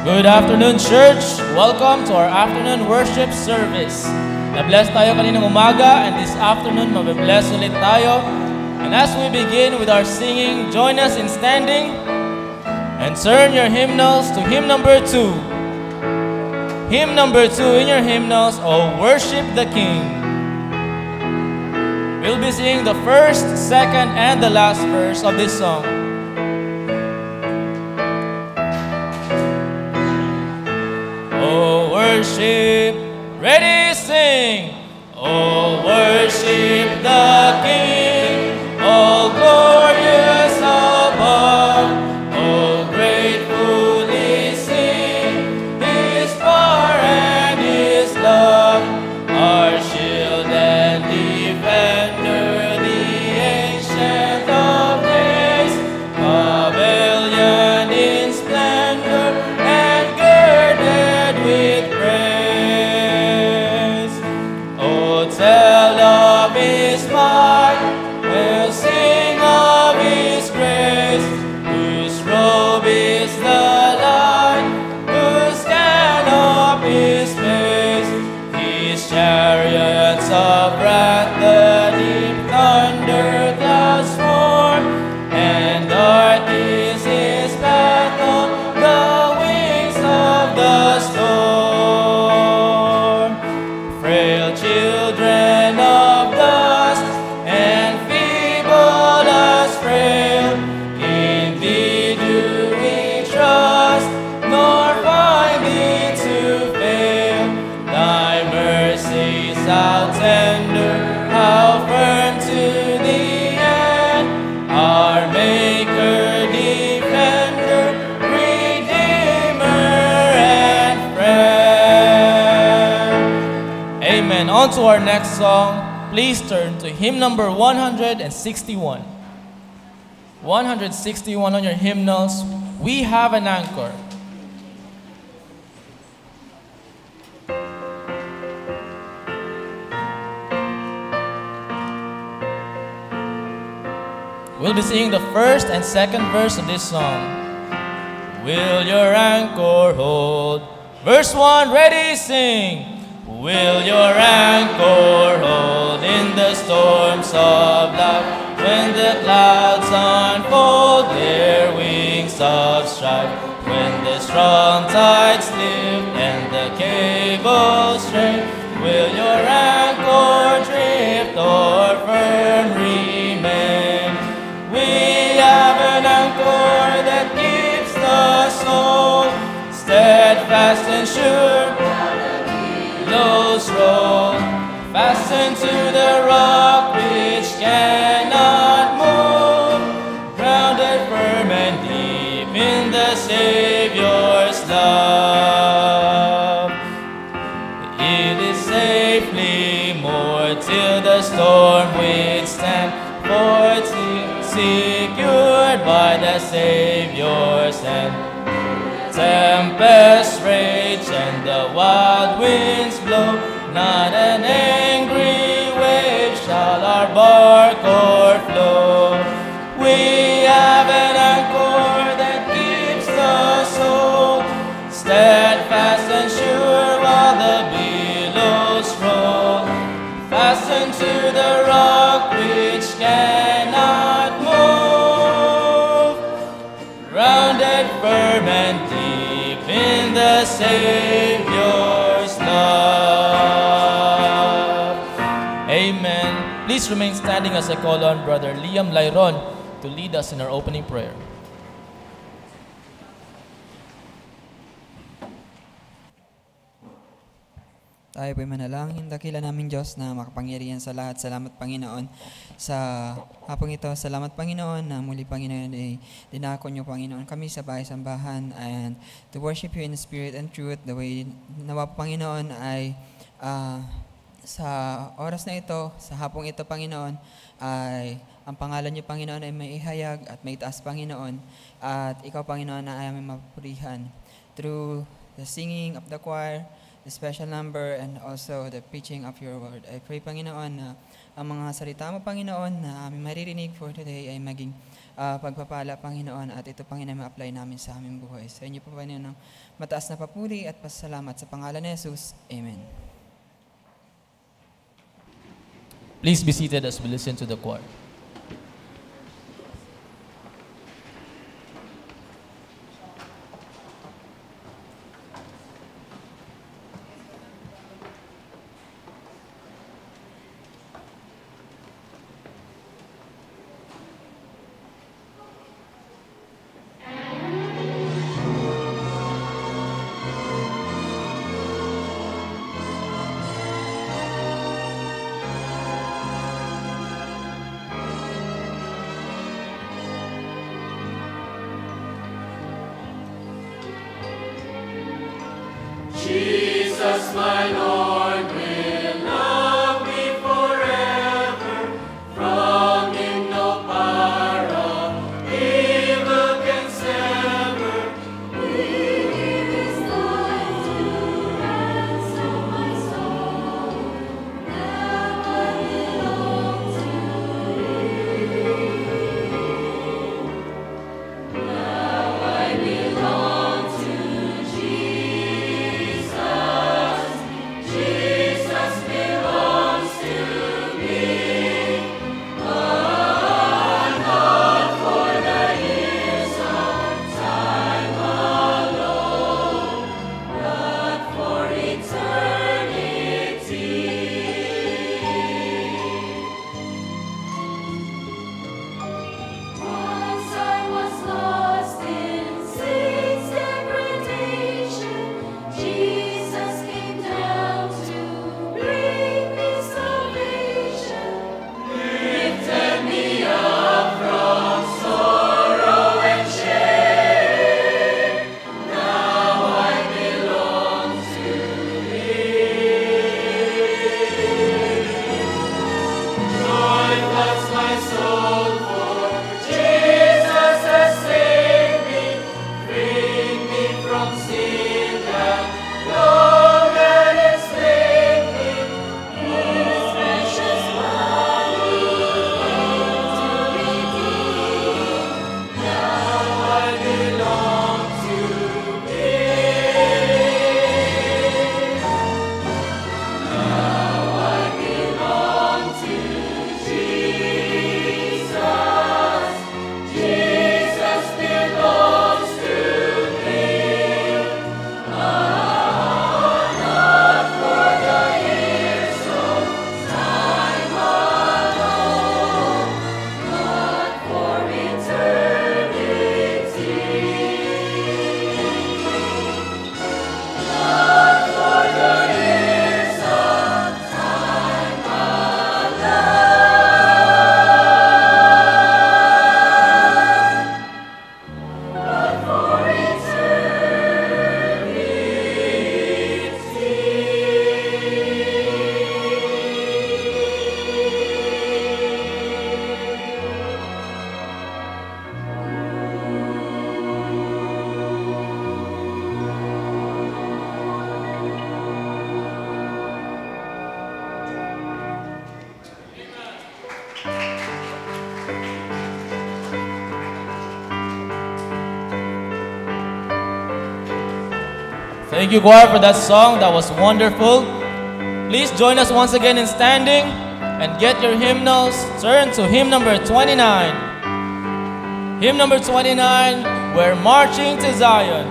Good afternoon, church. Welcome to our afternoon worship service. Na-bless tayo kaninang umaga, and this afternoon, mabibless ulit tayo. And as we begin with our singing, join us in standing and turn your hymnals to hymn number 2. Hymn number 2 in your hymnals, Oh, Worship the King. We'll be singing the first, second, and the last verse of this song. Oh, worship, ready, sing. Oh, worship the King, all glorious above. Oh, gratefully sing His power and His love. Our shield and defender, the ancient of days, pavilion in splendor and girded with praise. Oh, tell of His might, we'll sing of His grace, whose robe is the light, whose canopy is space. His chariots of wrath, the deep thunder clouds form, and dark is His path on the wings of the storm. Frail children of dust and feeble as frail, in Thee do we trust, nor find Thee to fail. Thy mercies how tender, how firm to the end, our Maker, Defender, Redeemer, and Friend. Amen. On to our next song. Please turn to hymn number 161. 161 on your hymnals. We have an anchor. We'll be singing the first and second verse of this song. Will your anchor hold? Verse 1, ready, sing. Will your anchor hold in the storms of life, when the clouds unfold their wings of strife, when the strong tides lift and the cables strain? Will your anchor drift or firm remain? We have an anchor that keeps the soul steadfast and sure. Billows roll, fastened to the rock which cannot move, grounded firm and deep in the Savior's love. It is safely moored till the storm withstand, for it's secured by the Savior's hand. Tempests rage and the wild winds blow, not an angry wave shall our bark o'erflow. We have an anchor that keeps the soul steadfast and sure while the billows roll, fastened to the rock which cannot move, rounded firm and deep in the Savior's love. Amen. Please remain standing as I call on Brother Liam Lyron to lead us in our opening prayer. Tayo po'y manalangin. Dakila namin Diyos na makapangyarihan sa lahat. Salamat Panginoon sa hapong ito. Salamat Panginoon na muli Panginoon ay dinako niyo Panginoon kami sa bahay-sambahan and to worship you in spirit and truth. The way nawa Panginoon ay sa oras na ito, sa hapong ito Panginoon, ay ang pangalan niyo Panginoon ay may ihayag at may taas Panginoon. At ikaw Panginoon na ay aming mapurihan through the singing of the choir, the special number, and also the preaching of your word. I pray, Panginoon, na ang mga salita mo, Panginoon, na aming maririnig for today ay maging pagpapala, Panginoon, at ito, Panginoon, ma-apply namin sa aming buhay. Sa inyo po, Panginoon, ng mataas na papuri at pasalamat sa pangalan ni Jesus. Amen. Please be seated as we listen to the choir. Jesus, my Lord, will love me forever. From him no power of evil can sever. He is thine to ransom my soul. Now I belong to him. Now I belong to Jesus. Jesus belongs to me. But not for the years of time alone, but for eternity. Once I was lost in sin's degradation. Jesus came down to bring me salvation. Lifted me up from sorrow and shame. Now I belong to him. Joy floods my soul, for Jesus has saved me, freed me from sin that long had enslaved me. His precious body came to redeem. Now I belong to him. Now I belong to Jesus. Jesus belongs to me. Not for the years of time alone, but for eternity. Not for the years of time alone, but for Thank you, choir, for that song. That was wonderful. Please join us once again in standing and get your hymnals. Turn to hymn number 29. Hymn number 29, We're Marching to Zion.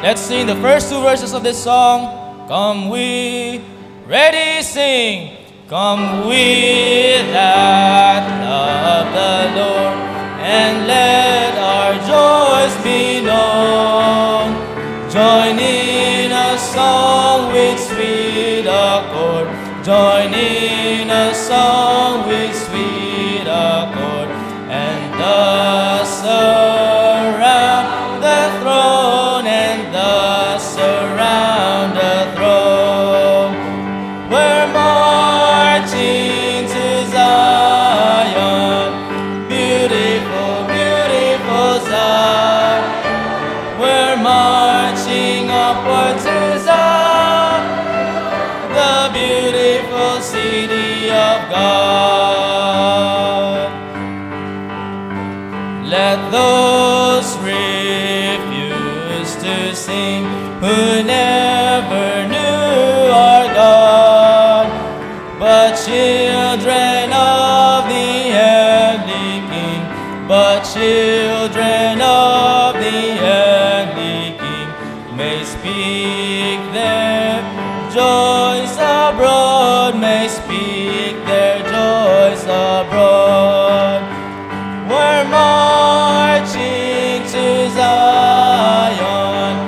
Let's sing the first two verses of this song. Come we, ready, sing. Come we that love the Lord, and let our joys be known. Join in a song with sweet accord. Join in a song with sweet accord. And thus around the throne, and thus around the throne, we're marching to Zion. but children of the heavenly King may speak their joys abroad, may speak their joys abroad. We're marching to Zion,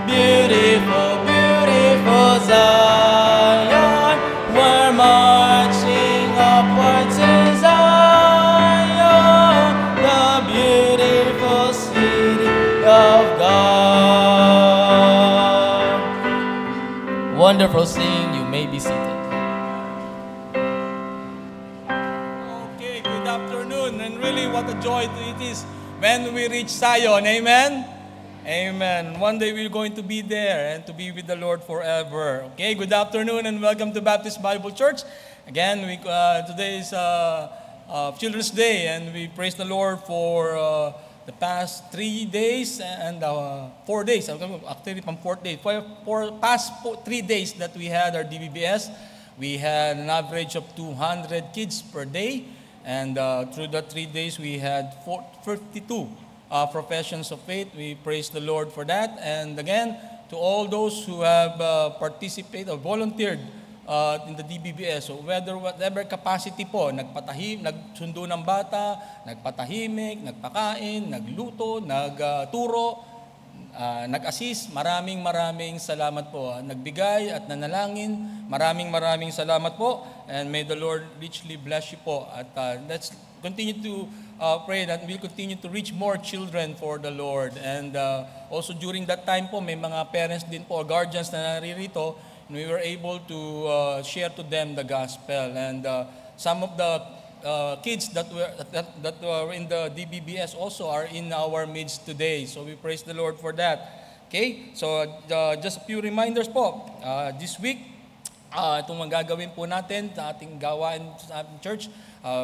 beautiful, beautiful Zion. We're marching upward to Zion, the beautiful city of God. Wonderful singing, you may be seated. Okay, good afternoon, and really what a joy it is when we reach Zion. Amen? Amen. One day we're going to be there and to be with the Lord forever. Okay, good afternoon and welcome to Baptist Bible Church. Again, today is Children's Day, and we praise the Lord for the past 3 days and 4 days. Actually, from 4th day. For past 3 days that we had our DBBS, we had an average of 200 kids per day. And through the 3 days, we had 52 professions of faith. We praise the Lord for that. And again, to all those who have participated or volunteered in the DBBS, so whatever capacity po, nagsundo ng bata, nagpatahimik, nagpakain, nagluto, nagturo, nag-assist, maraming salamat po. Nagbigay at nanalangin, maraming salamat po. And may the Lord richly bless you po. At let's continue to pray that we'll continue to reach more children for the Lord. And also during that time po, may mga parents din po, guardians na naririto, and we were able to share to them the gospel. And some of the kids that were in the DBBS also are in our midst today. So we praise the Lord for that. Okay? So just a few reminders po. This week, itong magagawin po natin sa ating gawain sa ating church.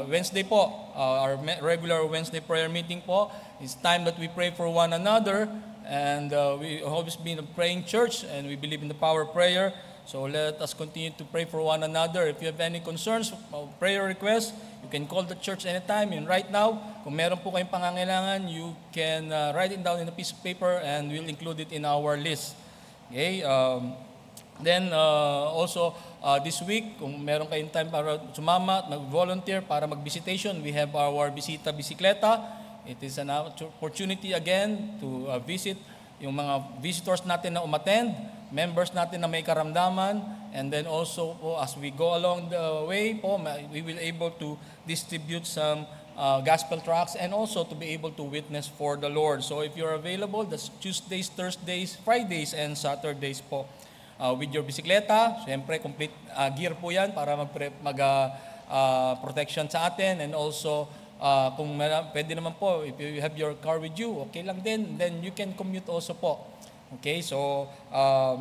Wednesday po, our regular Wednesday prayer meeting po. It's time that we pray for one another. And we always been a praying church, and we believe in the power of prayer. So let us continue to pray for one another. If you have any concerns, prayer requests, you can call the church anytime. And right now, kung meron po kayong pangangailangan, you can write it down in a piece of paper and we'll include it in our list. Okay? Then also this week, kung meron kayong time para sumama, mag-volunteer para mag-visitation, we have our Bisita Bisikleta. It is an opportunity again to visit yung mga visitors natin na umattend, members natin na may karamdaman, and then also po, as we go along the way po, we will able to distribute some gospel tracts and also to be able to witness for the Lord. So if you're available, that's Tuesdays, Thursdays, Fridays, and Saturdays po. With your bisikleta, siyempre complete gear po yan para mag-protection sa atin, and also kung pwede naman po, if you have your car with you, okay lang din, then you can commute also po. Okay, so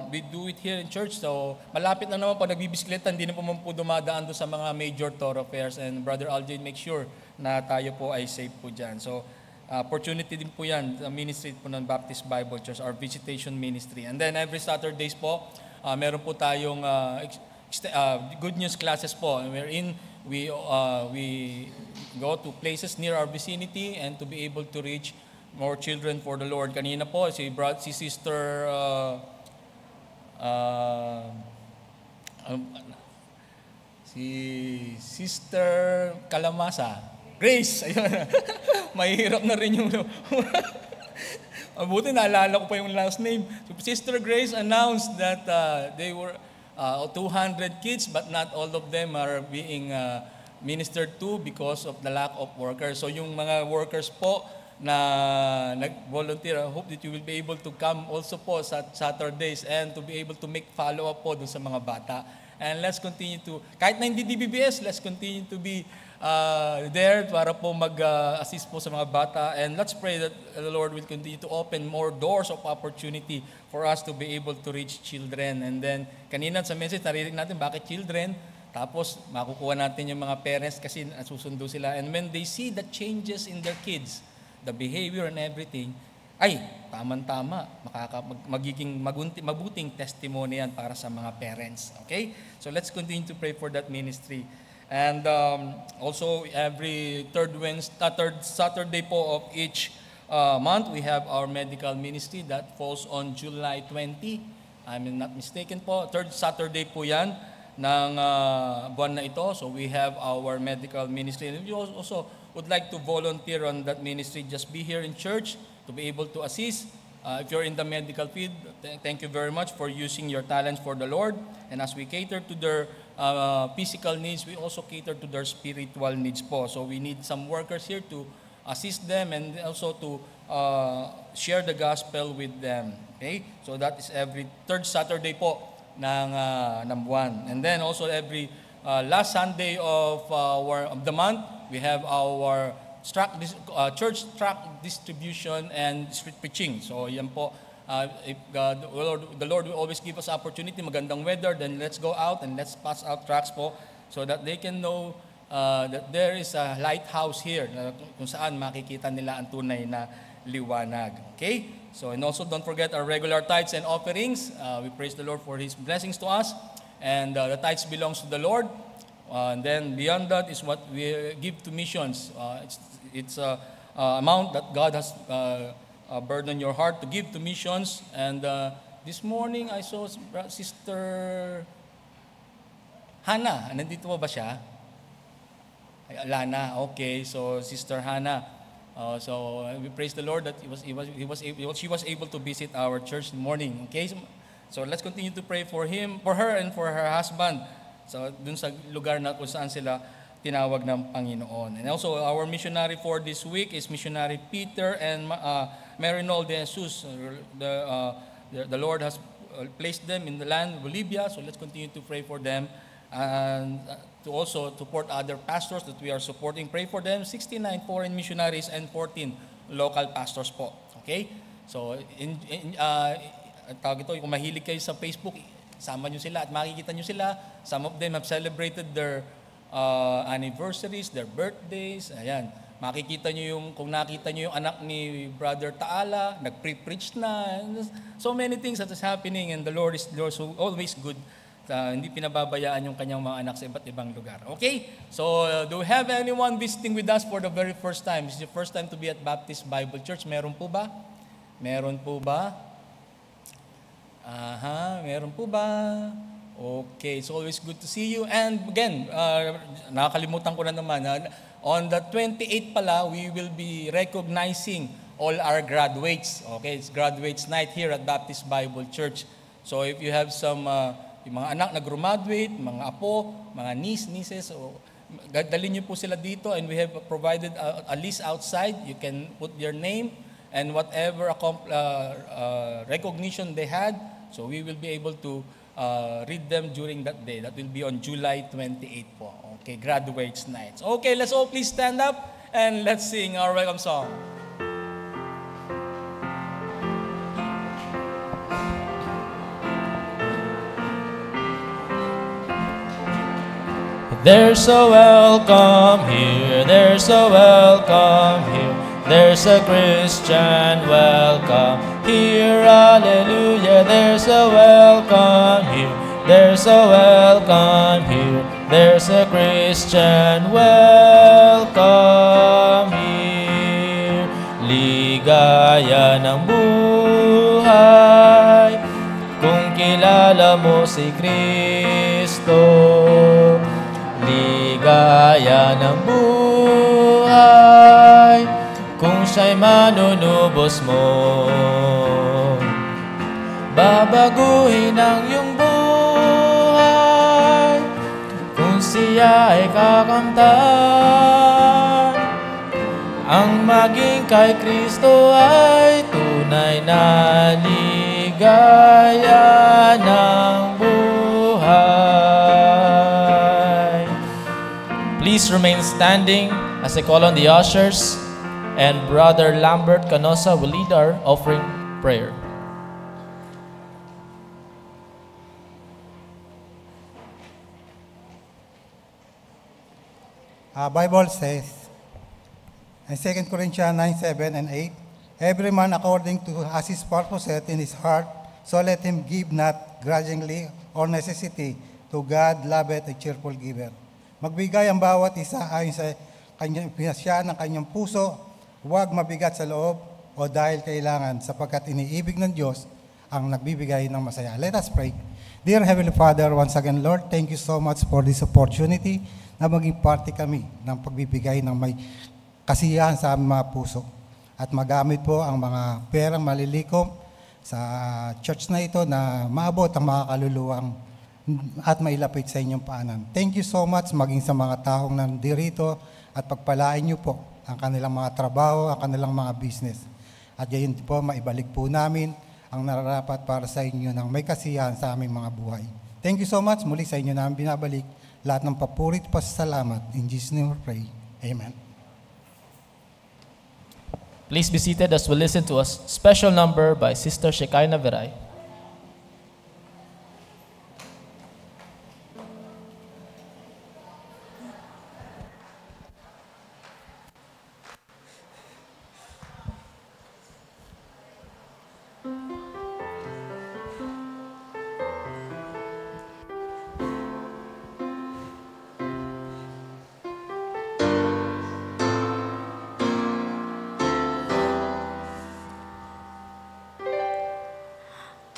we do it here in church. So malapit na naman po, nagbibisikleta, hindi na po dumadaan doon sa mga major thoroughfares, and Brother Aljain make sure na tayo po ay safe po dyan. So opportunity din po yan, the ministry po ng Baptist Bible Church, our visitation ministry. And then every Saturdays po, meron po tayong good news classes po, wherein we go to places near our vicinity and to be able to reach more children for the Lord. Kanina po, si Sister Sister Kalamasa, Grace, ayun. Mahirap na rin yung Buti naalala ko pa yung last name. So, Sister Grace announced that they were 200 kids, but not all of them are being ministered to because of the lack of workers. So yung mga workers po na nag-volunteer, I hope that you will be able to come also po sa Saturdays and to be able to make follow-up po dun sa mga bata. And let's continue to, kahit na hindi DBBS, let's continue to be there para po mag-assist po sa mga bata. And let's pray that the Lord will continue to open more doors of opportunity for us to be able to reach children. And then, kanina sa message, narinig natin bakit children. Tapos, makukuha natin yung mga parents kasi susundo sila. And when they see the changes in their kids, the behavior and everything, ay, tama-tama, magiging mabuting testimony yan para sa mga parents. Okay? So let's continue to pray for that ministry. And also every third Saturday po of each month, we have our medical ministry that falls on July 20. I'm not mistaken po. Third Saturday po yan ng buwan na ito. So we have our medical ministry. And if you also would like to volunteer on that ministry, just be here in church to be able to assist. If you're in the medical field, thank you very much for using your talents for the Lord. And as we cater to their physical needs, we also cater to their spiritual needs po. So we need some workers here to assist them and also to share the gospel with them. Okay? So that is every third Saturday po ng buwan. And then also every last Sunday of the month, we have our church tract distribution and street preaching. So yan po, if the Lord will always give us opportunity, magandang weather, then let's go out and let's pass out tracts po so that they can know that there is a lighthouse here kung saan makikita nila ang tunay na liwanag. Okay? So, and also don't forget our regular tithes and offerings. We praise the Lord for His blessings to us. And the tithes belongs to the Lord. And then beyond that is what we give to missions. It's a amount that God has burden your heart to give to missions. And this morning, I saw Sister Hannah. Nandito ba siya? Ay, Lana. Okay, so Sister Hannah. So we praise the Lord that she was able to visit our church in the morning. Okay, so let's continue to pray for her, and for her husband. So dun sa lugar na kung saan sila tinawag ng Panginoon. And also our missionary for this week is missionary Peter and Marinol de Jesus. The Lord has placed them in the land of Bolivia, so let's continue to pray for them and to also support other pastors that we are supporting. Pray for them, 69 foreign missionaries and 14 local pastors po. Okay? So, tawag ito, kung mahilig kayo sa Facebook, sama nyo sila at makikita nyo sila. Some of them have celebrated their anniversaries, their birthdays. Ayan. Makikita nyo kung nakita nyo yung anak ni Brother Taala, nag-pre-preach na. So many things that is happening, and the Lord is always good. Hindi pinababayaan yung kanyang mga anak sa iba't ibang lugar. Okay? So, do we have anyone visiting with us for the very first time? This is the first time to be at Baptist Bible Church. Meron po ba? Meron po ba? Meron po ba? Okay, it's always good to see you. And again, nakakalimutan ko na naman, on the 28th pala, we will be recognizing all our graduates. Okay, it's graduates night here at Baptist Bible Church. So if you have some yung mga anak na graduate, mga apo, mga nieces, so dalhin niyo po sila dito, and we have provided a list outside. You can put your name and whatever recognition they had. So we will be able to read them during that day. That will be on July 28 po. Okay, graduates night. Okay, let's all please stand up and let's sing our welcome song. There's a welcome here, there's a welcome here, there's a Christian welcome here, hallelujah. There's a welcome here, there's a welcome here, there's a Christian welcome here. Ligaya ng buhay kung kilala mo si Kristo. Ligaya ng buhay kung siya'y manunubos mo. Babaguhin ang iyong buhay kung siya ay kakamtan. Ang maging kay Kristo ay tunay na ligaya ng buhay. Please remain standing as I call on the ushers, and Brother Lambert Canosa will lead our offering prayer. Bible says, in 2 Corinthians 9:7 and 8, every man according to as his purpose in his heart, so let him give not grudgingly or necessity, to God loveth a cheerful giver. Magbigay ang bawat isa ayon sa kanyang pinasya ng kanyang puso, huwag mabigat sa loob o dahil kailangan, sapagkat iniibig ng Diyos ang nagbibigay ng masaya. Let us pray. Dear Heavenly Father, once again, Lord, thank you so much for this opportunity na maging parte kami ng pagbibigay ng may kasiyahan sa aming mga puso. At magamit po ang mga perang malilikom sa church na ito na maabot ang mga kaluluwang at mailapit sa inyong paanan. Thank you so much maging sa mga taong nandirito at pagpalain niyo po ang kanilang mga trabaho, ang kanilang mga business. At gayon po, maibalik po namin ang nararapat para sa inyo ng may kasiyahan sa aming mga buhay. Thank you so much. Muli sa inyo namin binabalik lahat ng papurit at pasasalamat. In Jesus' name we pray. Amen. Please be seated as we listen to a special number by Sister Shekinah Veray.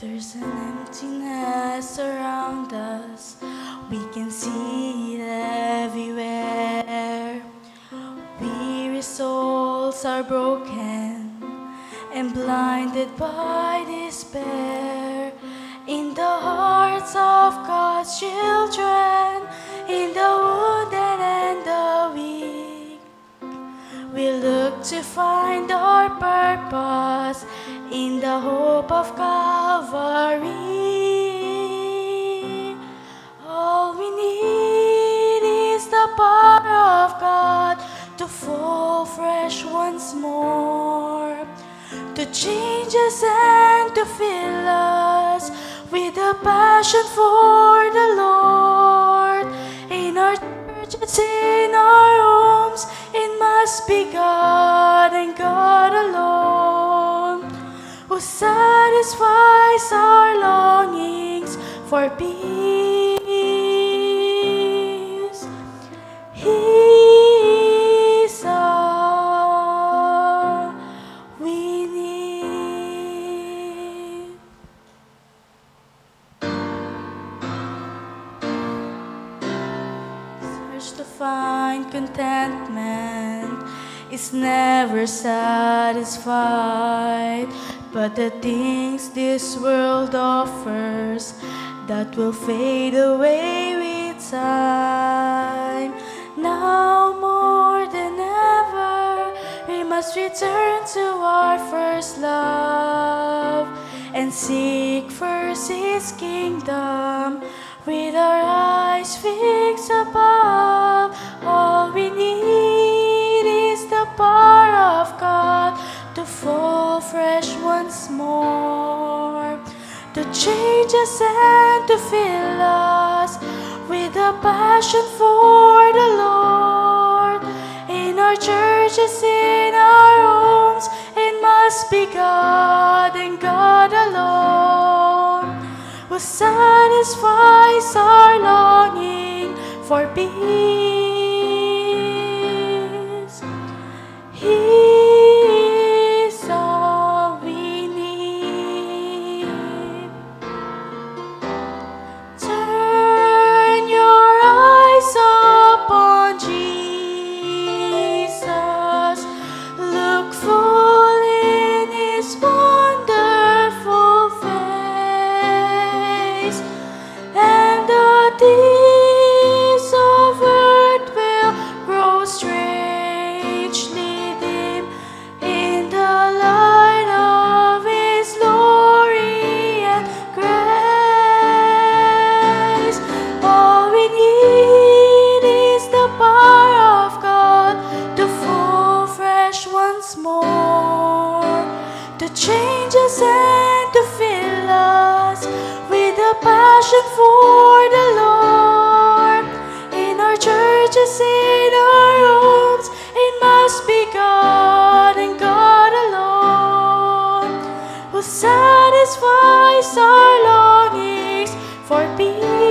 There's an emptiness around us, we can see it everywhere. Weary souls are broken and blinded by despair. In the hearts of God's children, in the wounded and the weak, we look to find our purpose in the hope of Calvary. All we need is the power of God to fall fresh once more, to change us and to fill us with a passion for the Lord. In our churches, in our homes, it must be God and God alone who satisfies our longings for peace. He is all we need. Search to find contentment is never satisfied, but the things this world offers that will fade away with time. Now more than ever, we must return to our first love and seek first His kingdom with our eyes fixed above. All we need is the power of God to fall fresh once more, to change us and to fill us with a passion for the Lord. In our churches, in our homes, it must be God and God alone who satisfies our longing for peace. He is all we need. Turn your eyes upon Jesus. Look full in His wonderful face, and the things of earth will grow strangely dim in the light of His glory and grace. All we need is the power of God to fall fresh once more, to change us and to fill us with a passion for the Lord. In our churches, in our homes, it must be God and God alone who satisfies our longings for peace.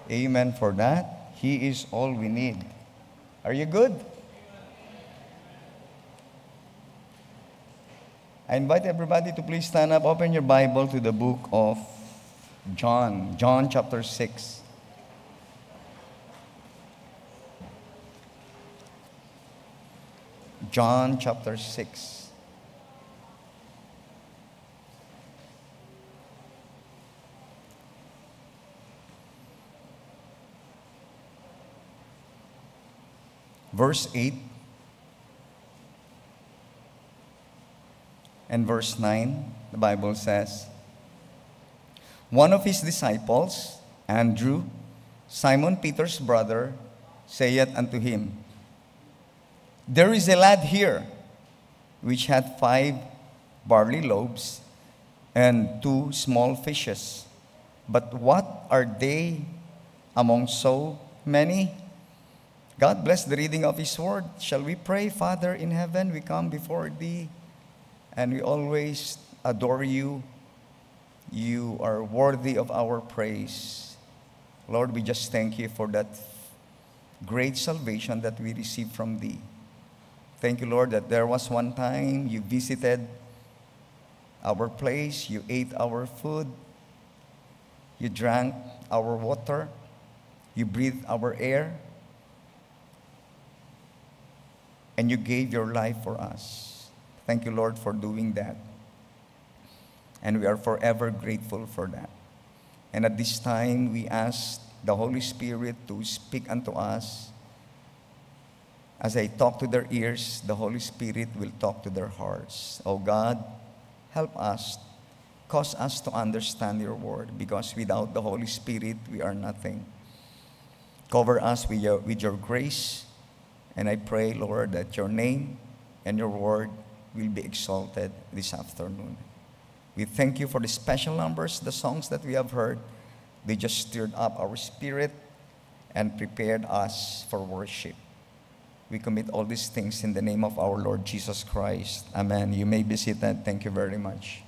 Amen for that. He is all we need. Are you good? I invite everybody to please stand up, open your Bible to the book of John, John chapter 6. John chapter 6. Verse 8 and verse 9, the Bible says, one of his disciples, Andrew, Simon Peter's brother, saith unto him, there is a lad here, which hath 5 barley loaves and 2 small fishes. But what are they among so many? God bless the reading of His word. Shall we pray? Father in heaven, we come before Thee, and we always adore You. You are worthy of our praise. Lord, we just thank You for that great salvation that we received from Thee. Thank You, Lord, that there was one time You visited our place, You ate our food, You drank our water, You breathed our air, and You gave Your life for us. Thank You, Lord, for doing that. And we are forever grateful for that. And at this time, we ask the Holy Spirit to speak unto us. As I talk to their ears, the Holy Spirit will talk to their hearts. Oh God, help us. Cause us to understand Your word, because without the Holy Spirit, we are nothing. Cover us with your grace. And I pray, Lord, that Your name and Your word will be exalted this afternoon. We thank You for the special numbers, the songs that we have heard. They just stirred up our spirit and prepared us for worship. We commit all these things in the name of our Lord Jesus Christ. Amen. You may be seated. Thank you very much.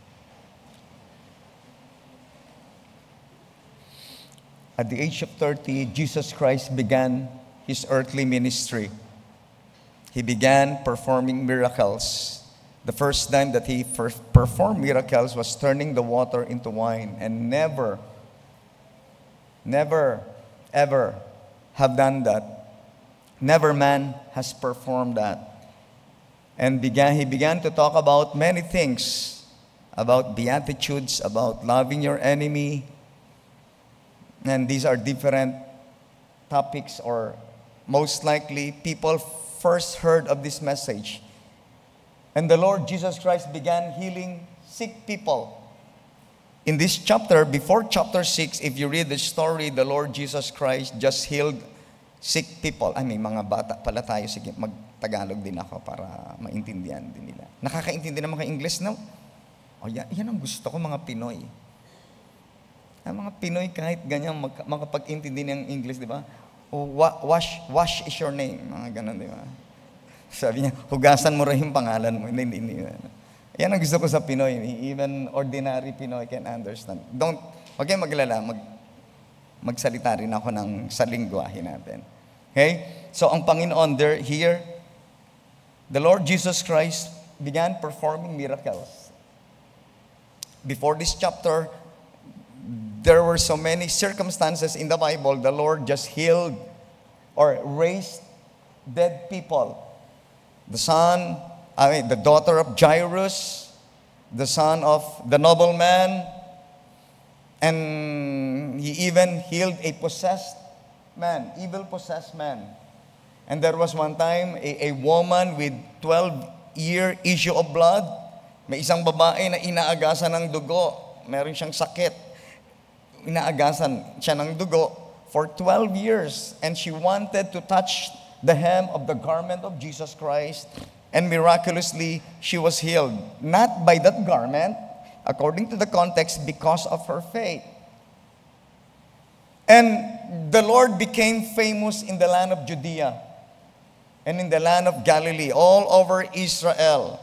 At the age of 30, Jesus Christ began His earthly ministry. He began performing miracles. The first time that He performed miracles was turning the water into wine, and never, ever have done that. Never man has performed that. And he began to talk about many things, about beatitudes, about loving your enemy. And these are different topics, or most likely people first heard of this message. And the Lord Jesus Christ began healing sick people. In this chapter, before chapter 6, if you read the story, the Lord Jesus Christ just healed sick people. Ay, may mga bata pala tayo. Sige, mag-Tagalog din ako para maintindihan din nila. Nakakaintindi naman kayo English, no? O, yan ang gusto ko, mga Pinoy. Ang mga Pinoy kahit ganyan makapag-intindi ng English, di ba? O, wash is your name. Mga ganun, di ba? Sabi niya, hugasan mo rin yung pangalan mo. Hindi. Yan ang gusto ko sa Pinoy. Even ordinary Pinoy can understand. Huwag kayong maglala. Magsalita rin ako sa lingwahe natin. Okay? So, ang Panginoon, here, the Lord Jesus Christ began performing miracles. Before this chapter, there were so many circumstances in the Bible. The Lord just healed or raised dead people. The daughter of Jairus, the son of the nobleman, and He even healed a possessed man, evil-possessed man. And there was one time, a woman with 12-year issue of blood. May isang babae na inaagasan ng dugo. Meron siyang sakit. Inaagasan siya ng dugo for 12 years. And she wanted to touch the hem of the garment of Jesus Christ, and miraculously, she was healed. Not by that garment, according to the context, because of her faith. And the Lord became famous in the land of Judea and in the land of Galilee, all over Israel.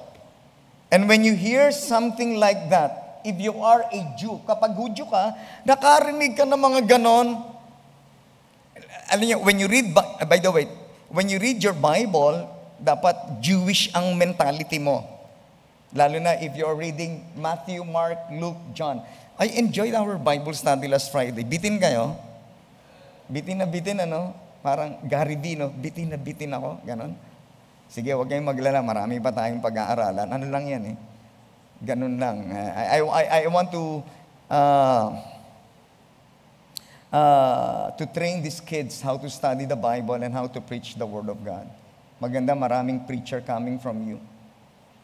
And when you hear something like that, if you are a Jew, kapag Hudyo ka, nakarinig ka ng mga ganon, alam niyo, when you read, by the way, when you read your Bible, dapat Jewish ang mentality mo. Lalo na if you're reading Matthew, Mark, Luke, John. I enjoyed our Bible study last Friday. Bitin kayo? Bitin na bitin, ano? Parang Gary V, no? Bitin na bitin ako, ganon. Sige, huwag kayong maglala, marami pa tayong pag-aaralan. Ano lang yan, eh? Ganun lang. I want to train these kids how to study the Bible and how to preach the Word of God. Maganda, maraming preacher coming from you.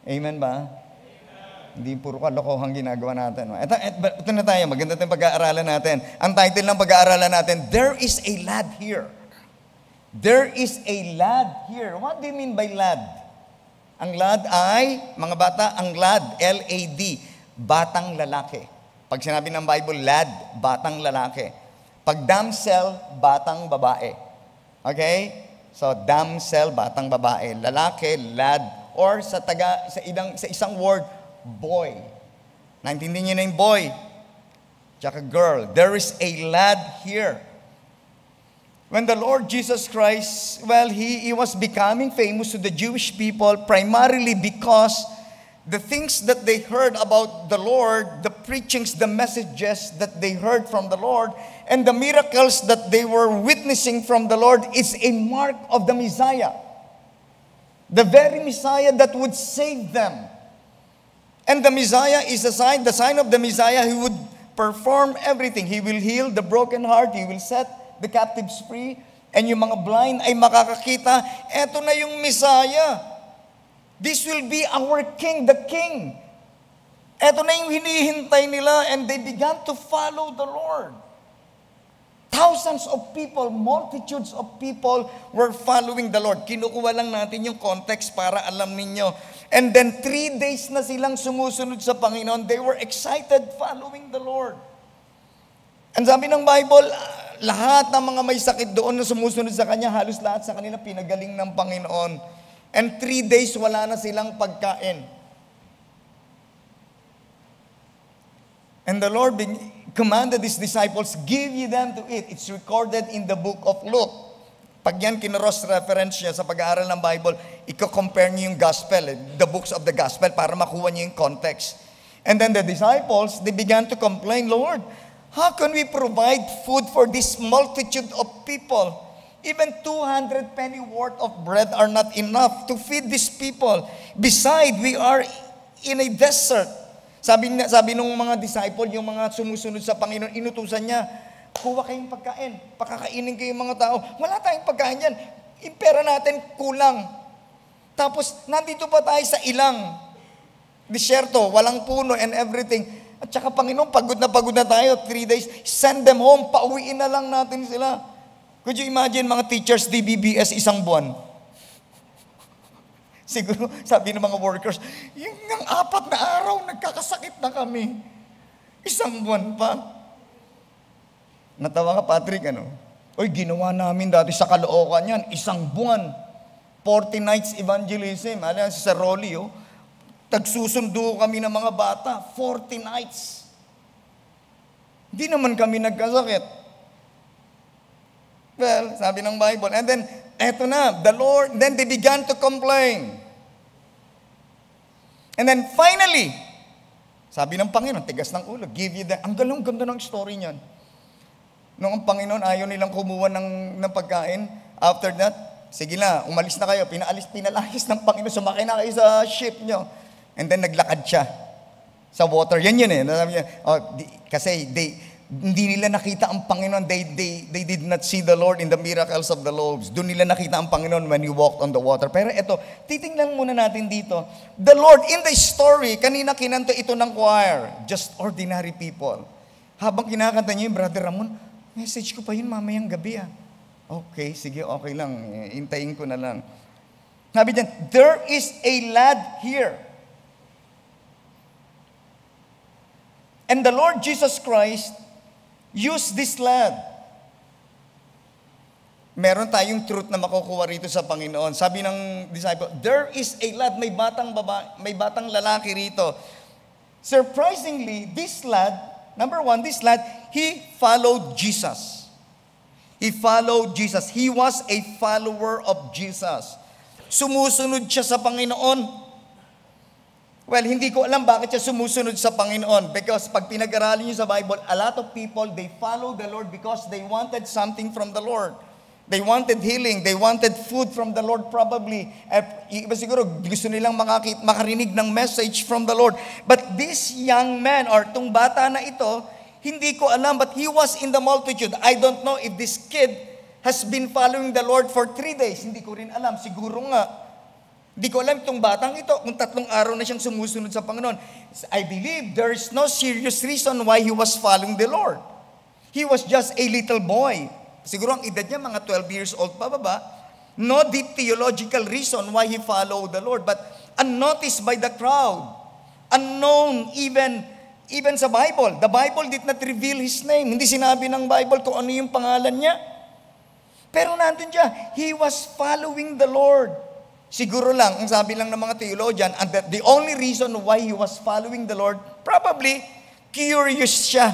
Amen ba? Amen. Hindi puro kalokohang ginagawa natin. Ito na tayo, maganda tayong pag-aaralan natin. Ang title ng pag-aaralan natin, There is a Lad Here. There is a lad here. What do you mean by lad? Ang lad ay, mga bata, ang lad, L-A-D, batang lalaki. Pag sinabi ng Bible, lad, batang lalaki. Pag damsel, batang babae. Okay? So, damsel, batang babae. Lalaki, lad. Or sa isang word, boy. Naintindihan niyo na yung boy. Tsaka girl. There is a lad here. When the Lord Jesus Christ, He was becoming famous to the Jewish people primarily because the things that they heard about the Lord, the preachings, the messages that they heard from the Lord, and the miracles that they were witnessing from the Lord is a mark of the Messiah. The very Messiah that would save them. And the Messiah is the sign of the Messiah. He would perform everything. He will heal the broken heart. He will set the captives free, and yung mga blind ay makakakita. Eto na yung Messiah. This will be our King, the King. Eto na yung hinihintay nila, and they began to follow the Lord. Thousands of people, multitudes of people were following the Lord. Kinukuha lang natin yung context para alam ninyo. And then 3 days na silang sumusunod sa Panginoon. They were excited following the Lord. And sabi ng Bible, lahat ng mga may sakit doon na sumusunod sa Kanya, halos lahat sa kanila pinagaling ng Panginoon. And 3 days wala na silang pagkain. And the Lord commanded His disciples, give ye them to eat. It's recorded in the book of Luke. Pag yan kinross-reference niya sa pag-aaral ng Bible, i-compare niyo yung gospel, the books of the gospel, para makuha niyo yung context. And then the disciples, they began to complain, Lord, how can we provide food for this multitude of people? Even 200 penny worth of bread are not enough to feed these people. Besides, we are in a desert. Sabi nung mga disciple, yung mga sumusunod sa Panginoon, inutusan niya, kuha kayong pagkain, pakakainin kayong mga tao. Wala tayong pagkain yan. Yung pera natin kulang. Tapos, nandito pa tayo sa ilang disyerto, walang puno and everything. At saka, Panginoon, pagod na tayo, 3 days, send them home, pauwiin na lang natin sila. Could you imagine mga teachers, DBBS, 1 buwan? Siguro, sabi ng mga workers, yung 4 na araw, nagkakasakit na kami. 1 buwan pa. Natawa ka, Patrick, ano? Oy, ginawa namin dati sa Caloocan yan, 1 buwan. 40 nights evangelism. Alam, si Sir Rolly, tagsusundo kami ng mga bata, 40 nights. Hindi naman kami nagkasakit. Well, sabi ng Bible. And then, eto na, the Lord, then they began to complain. And then finally, sabi ng Panginoon, tigas ng ulo, give you that. Ang ganda ng story niyan. Nung ang Panginoon, ayaw nilang kumuha ng pagkain, after that, sige na, umalis na kayo, pinalayas ng Panginoon, sumakay na kayo sa ship nyo. And then naglakad siya sa water. Yan eh. Kasi hindi nila nakita ang Panginoon. They did not see the Lord in the miracles of the loaves. Doon nila nakita ang Panginoon when He walked on the water. Pero ito, titingnan muna natin dito. The Lord, in the story, kanina kinanto ito ng choir, just ordinary people. Habang kinakanta niyo, Brother Ramon, message ko pa yun mamayang gabi. Okay, sige, okay lang. Intayin ko na lang. Sabi diyan, there is a lad here. And the Lord Jesus Christ used this lad. Meron tayong truth na makukuha rito sa Panginoon. Sabi ng disciple, there is a lad, may batang lalaki rito. Surprisingly, this lad, number one, this lad, he followed Jesus. He followed Jesus. He was a follower of Jesus. Sumusunod siya sa Panginoon. Well, hindi ko alam bakit siya sumusunod sa Panginoon. Because pag pinag-aralan niyo sa Bible, a lot of people, they follow the Lord because they wanted something from the Lord. They wanted healing. They wanted food from the Lord probably. Iba siguro, gusto nilang makarinig ng message from the Lord. But this young man, or tong bata na ito, hindi ko alam, but he was in the multitude. I don't know if this kid has been following the Lord for 3 days. Hindi ko rin alam. Siguro nga. Hindi ko alam itong batang ito kung 3 araw na siyang sumusunod sa Panginoon. I believe there is no serious reason why he was following the Lord. He was just a little boy. Siguro ang edad niya, mga 12 years old pababa. No deep theological reason why he followed the Lord. But unnoticed by the crowd. Unknown even sa Bible. The Bible did not reveal his name. Hindi sinabi ng Bible kung ano yung pangalan niya. Pero nandun siya. He was following the Lord. Siguro lang, ang sabi lang ng mga theologian, and that the only reason why he was following the Lord, probably, curious siya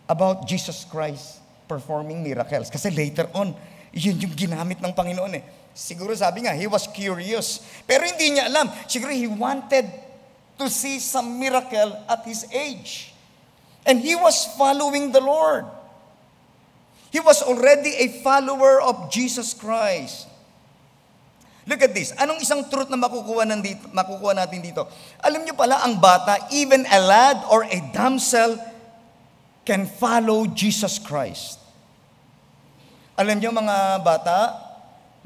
about Jesus Christ performing miracles. Kasi later on, yun yung ginamit ng Panginoon eh. Siguro sabi nga, he was curious. Pero hindi niya alam. Siguro he wanted to see some miracle at his age. And he was following the Lord. He was already a follower of Jesus Christ. Look at this. Anong isang truth na makukuha natin dito? Alam niyo pala, ang bata, even a lad or a damsel, can follow Jesus Christ. Alam niyo mga bata,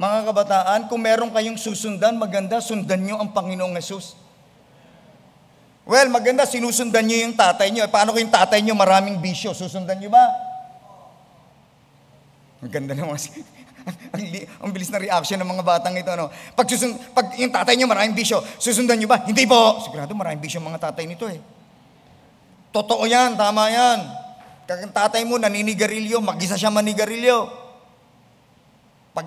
mga kabataan, kung meron kayong susundan, maganda, sundan niyo ang Panginoong Jesus. Well, maganda, sinusundan niyo yung tatay niyo. Paano kung yung tatay niyo maraming bisyo? Susundan niyo ba? Maganda naman. Ang bilis na reaction ng mga batang ito. No? Pag yung tatay niyo maraming bisyo, susundan niyo ba? Hindi po. Sigurado maraming bisyo mga tatay nito eh. Totoo yan, tama yan. Kag tatay mo naninigarilyo, mag-isa siya manigarilyo. Pag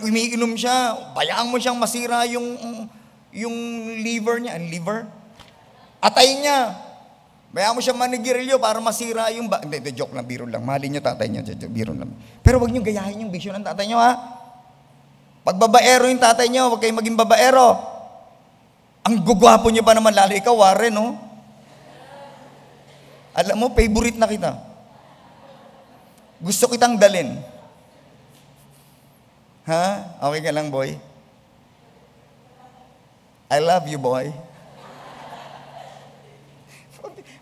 umiinom siya, bayaan mo siyang masira yung liver niya. Ang liver? Atay niya. Bayaan mo siyang manigarilyo para masira yung... Hindi, joke lang, biro lang. Mahalin niyo tatay niyo, biro lang. Pero wag niyo gayahin yung bisyo ng tatay niyo, ha? Pag babaero yung tatay niyo, wag kayong maging babaero. Ang gugwapo niyo pa naman, lalo ikaw, Warren, no? Alam mo, favorite na kita. Gusto kitang dalin. Ha? Okay ka lang, boy? I love you, boy.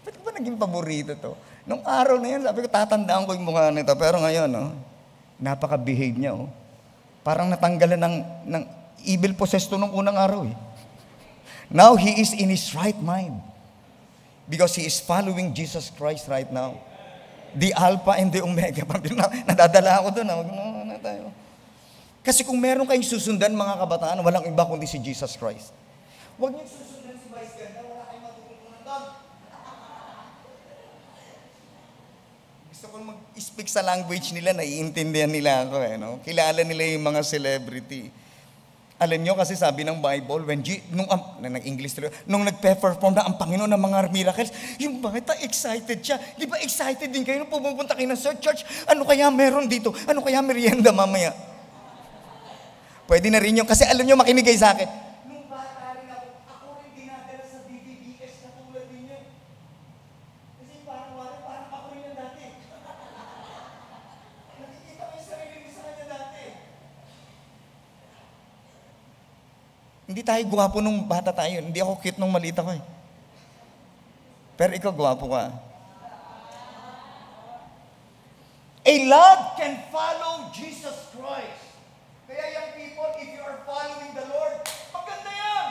Ba't ba naging paborito to? Nung araw na yan, sabi ko, tatandaan ko yung mukha nito. Pero ngayon, no, napaka-behave niya. Oh. Parang natanggalan ng evil possessed to nung unang araw. Eh. Now, he is in his right mind. Because he is following Jesus Christ right now. The Alpha and the Omega. Nadadala ako doon. Na tayo. Kasi kung meron kayong susundan mga kabataan, walang iba kundi si Jesus Christ. Huwag niyo susundan si Vice Ganda, wala kayong matutunan doon. Gusto ko mag-speak sa language nila, naiintindihan nila ako. No? Kilala nila yung mga celebrity. Alam nyo kasi sabi ng Bible, nung nagpe-perform na ang Panginoon ng mga miracles, yung bata excited siya. Di ba excited din kayo nung pumunta kayo ng church? Ano kaya meron dito? Ano kaya merienda mamaya? Pwede na rin yun. Kasi alam nyo, makinig kayo sa akin. Nung bata rin ako rin dinadala sa BBBS na tulad ninyo. Kasi parang ako rin yan dati. Nakikita ko yung sarili mo sa kanya dati. Hindi tayo gwapo nung bata tayo. Hindi ako cute nung maliit ako eh. Pero ikaw gwapo ka. A lad can follow Jesus Christ. Kaya young people, if you are following the Lord, maganda yan.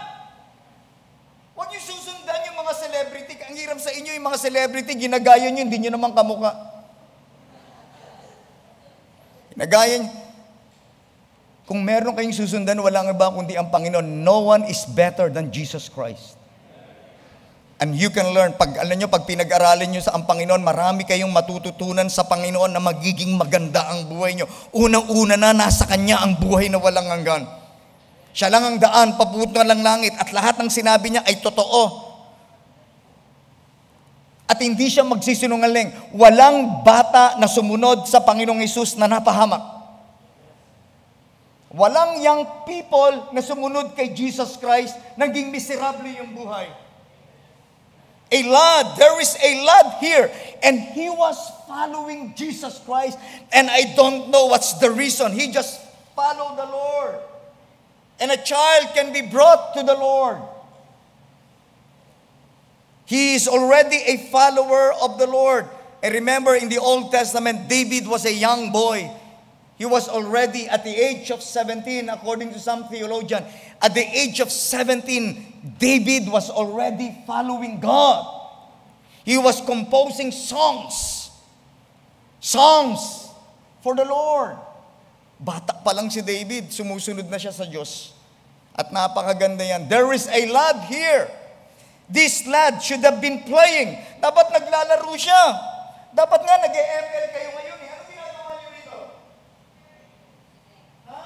Huwag niyo susundan yung mga celebrity. Ang hirap sa inyo yung mga celebrity, ginagaya niyo, hindi niyo naman kamukha. Ginagaya niyo. Kung meron kayong susundan, walang iba kundi ang Panginoon. No one is better than Jesus Christ. And you can learn, pag pinag-aralan nyo sa ang Panginoon, marami kayong matututunan sa Panginoon na magiging maganda ang buhay nyo. Unang-una na, nasa Kanya ang buhay na walang hanggan. Siya lang ang daan, papunta lang langit, at lahat ng sinabi niya ay totoo. at hindi siya magsisinungaling. Walang bata na sumunod sa Panginoong Hesus na napahamak. Walang young people na sumunod kay Jesus Christ, naging miserable yung buhay. A lad, there is a lad here, and he was following Jesus Christ, and I don't know what's the reason. He just followed the Lord. And a child can be brought to the Lord. He is already a follower of the Lord. And remember, in the Old Testament, David was a young boy. He was already at the age of 17, according to some theologian. At the age of 17, David was already following God. He was composing songs. Songs for the Lord. Bata pa lang si David, sumusunod na siya sa Diyos. At napakaganda yan. There is a lad here. This lad should have been playing. Dapat naglalaro siya. Dapat nga nag-ML kayo ngayon. Ano ginagawa niyo rito? Ha?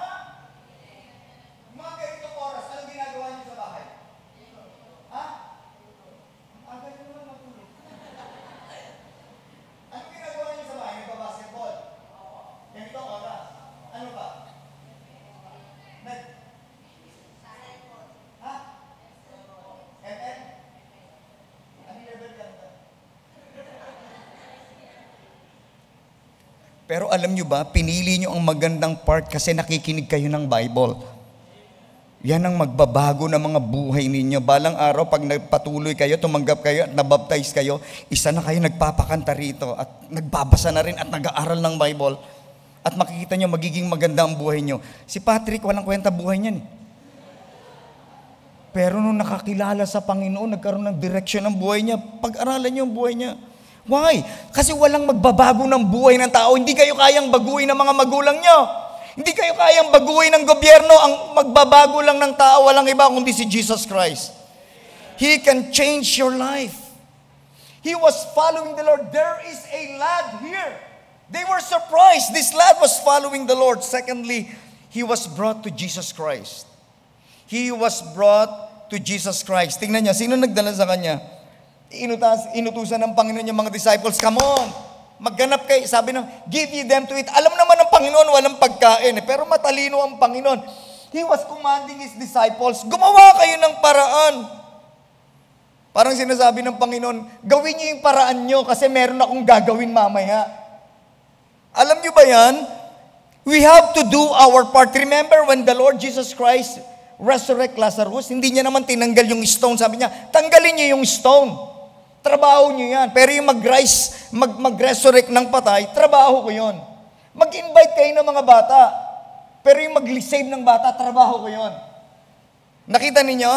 Mga ganitong oras, ano ginagawa niyo sa bahay? Ha? Ang galing naman matulog. Ano ginagawa niyo sa bahay? Nagpa-basketball? Ganitong oras. Ano ba? Ha? ML? Pero alam nyo ba, pinili nyo ang magandang part kasi nakikinig kayo ng Bible. Yan ang magbabago ng mga buhay ninyo. Balang araw, pag nagpatuloy kayo, tumanggap kayo at nabaptize kayo, isa na kayo nagpapakanta rito at nagbabasa na rin at nag-aaral ng Bible. At makikita nyo, magiging maganda ang buhay nyo. Si Patrick, walang kwenta buhay niyan. Pero nung nakakilala sa Panginoon, nagkaroon ng direksyon ng buhay niya, pag-aralan nyo ang buhay niya. Why? Kasi walang magbabago ng buhay ng tao. Hindi kayo kayang baguhin ng mga magulang nyo. Hindi kayo kayang baguhin ng gobyerno. Ang magbabago lang ng tao, walang iba kundi si Jesus Christ. He can change your life. He was following the Lord. There is a lad here. They were surprised. This lad was following the Lord. Secondly, he was brought to Jesus Christ. He was brought to Jesus Christ. Tingnan niya, sino nagdala sa kanya? Inutusan ng Panginoon yung mga disciples, come on, magganap kayo. Sabi nang, give ye them to eat. Alam naman ng Panginoon, walang pagkain. Pero matalino ang Panginoon. He was commanding His disciples, gumawa kayo ng paraan. Parang sinasabi ng Panginoon, gawin niyo yung paraan niyo kasi meron akong gagawin mamaya. Alam niyo ba yan? We have to do our part. Remember when the Lord Jesus Christ resurrect Lazarus, hindi niya naman tinanggal yung stone. Sabi niya, tanggalin niyo yung stone. Trabaho niyo yan. Pero yung mag-resurrect ng patay, trabaho ko yun. Mag-invite kayo ng mga bata. Pero yung mag-save ng bata, trabaho ko yun. Nakita ninyo?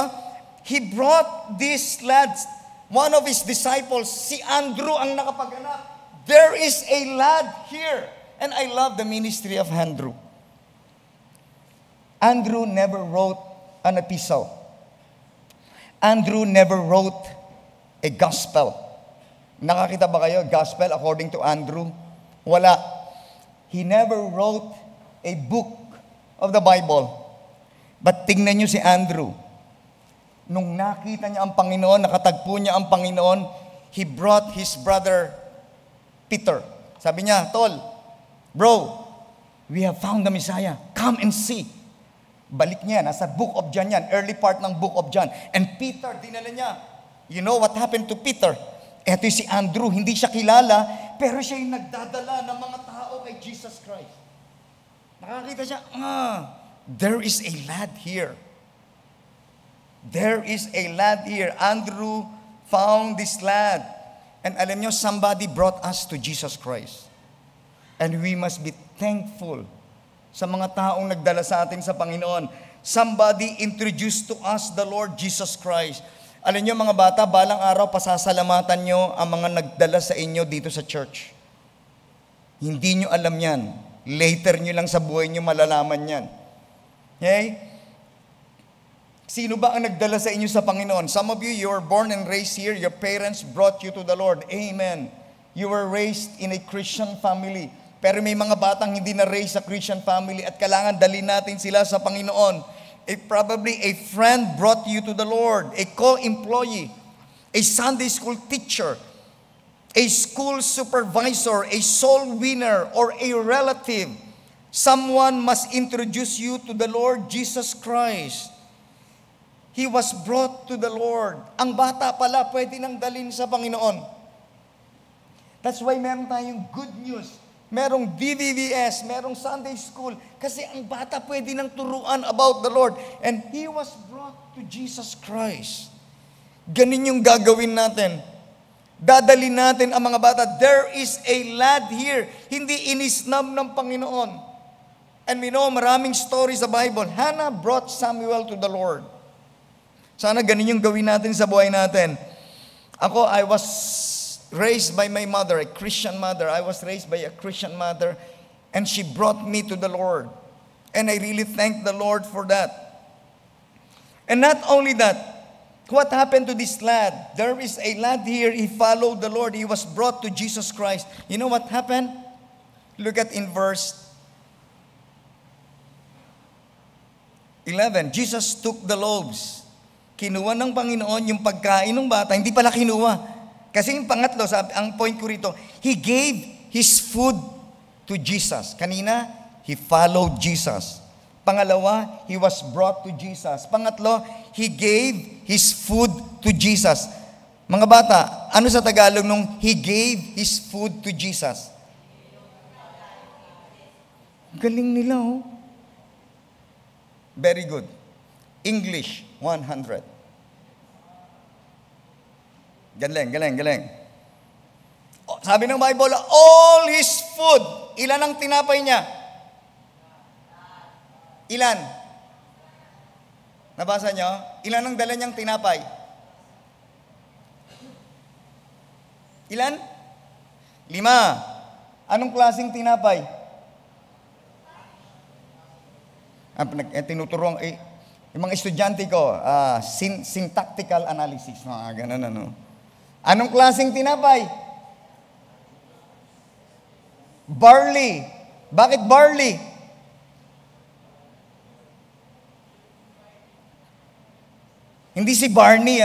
He brought these lads, one of his disciples, si Andrew ang nakapaganap. There is a lad here. And I love the ministry of Andrew. Andrew never wrote an epistle. Andrew never wrote a gospel. Nakakita ba kayo? Gospel according to Andrew? Wala. He never wrote a book of the Bible. But tingnan nyo si Andrew. Nung nakita niya ang Panginoon, nakatagpo niya ang Panginoon, he brought his brother Peter. Sabi niya, Tol, bro, we have found the Messiah. Come and see. Balik niya, nasa book of John yan, early part ng book of John. And Peter, dinala niya. You know what happened to Peter? Eto si Andrew, hindi siya kilala, pero siya yung nagdadala ng mga tao kay Jesus Christ. Nakakita siya, there is a lad here. There is a lad here. Andrew found this lad. And alam niyo, somebody brought us to Jesus Christ. And we must be thankful sa mga taong nagdala sa atin sa Panginoon. Somebody introduced to us the Lord Jesus Christ. Alam niyo mga bata, balang araw pasasalamatan niyo ang mga nagdala sa inyo dito sa church. Hindi niyo alam yan. Later niyo lang sa buhay niyo malalaman yan. Okay? Sino ba ang nagdala sa inyo sa Panginoon? Some of you were born and raised here. Your parents brought you to the Lord. Amen. You were raised in a Christian family. Pero may mga batang hindi na raised sa Christian family at kailangan dalhin natin sila sa Panginoon. Probably a friend brought you to the Lord. A co-employee. A Sunday school teacher. a school supervisor, a soul winner, or a relative, someone must introduce you to the Lord Jesus Christ. He was brought to the Lord. Ang bata pala, pwede nang dalhin sa Panginoon. That's why meron tayong good news. Merong DVVS, merong Sunday school. Kasi ang bata pwede nang turuan about the Lord. And he was brought to Jesus Christ. Ganin yung gagawin natin. Dadalhin natin ang mga bata. There is a lad here. Hindi inisnab ng Panginoon. And we know maraming stories sa Bible. Hannah brought Samuel to the Lord. Sana ganin yung gawin natin sa buhay natin. Ako, I was raised by my mother, a Christian mother. I was raised by a Christian mother. And she brought me to the Lord. And I really thank the Lord for that. And not only that, what happened to this lad? There is a lad here, he followed the Lord. He was brought to Jesus Christ. You know what happened? Look at in verse 11. Jesus took the loaves. Kinuha ng Panginoon yung pagkain ng bata. Hindi pala kinuha. Kasi yung pangatlo, ang point ko rito, He gave His food to Jesus. Kanina, He followed Jesus. Pangalawa, He was brought to Jesus. Pangatlo, He gave His food to Jesus. Mga bata, ano sa Tagalog nung He gave His food to Jesus? Galing nila, oh. Very good. English, 100. Galing. Sabi ng Bible, all His food. Ilan ang tinapay niya? Ilan? Nabasa niyo? Ilan ang dala niyang tinapay? Ilan? 5. Anong klaseng tinapay? Tinuturuan, yung mga estudyante ko, syntactical analysis, ganun ano. Anong klaseng tinapay? Barley. Bakit barley? Hindi si Barney,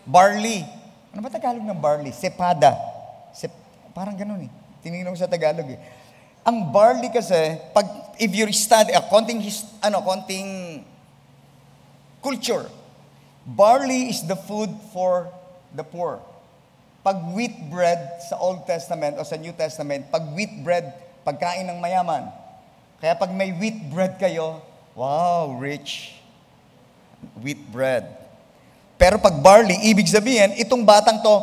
Barley. Ano ba Tagalog ng barley? Cepada. Parang ganun eh. Tinignan ko sa Tagalog eh. Ang barley kasi, if you study, konting culture, barley is the food for the poor. Pag wheat bread sa Old Testament o sa New Testament, pag wheat bread, pagkain ng mayaman. Kaya pag may wheat bread kayo, wow, rich. Wheat bread. Pero pag barley, ibig sabihin, itong batang to,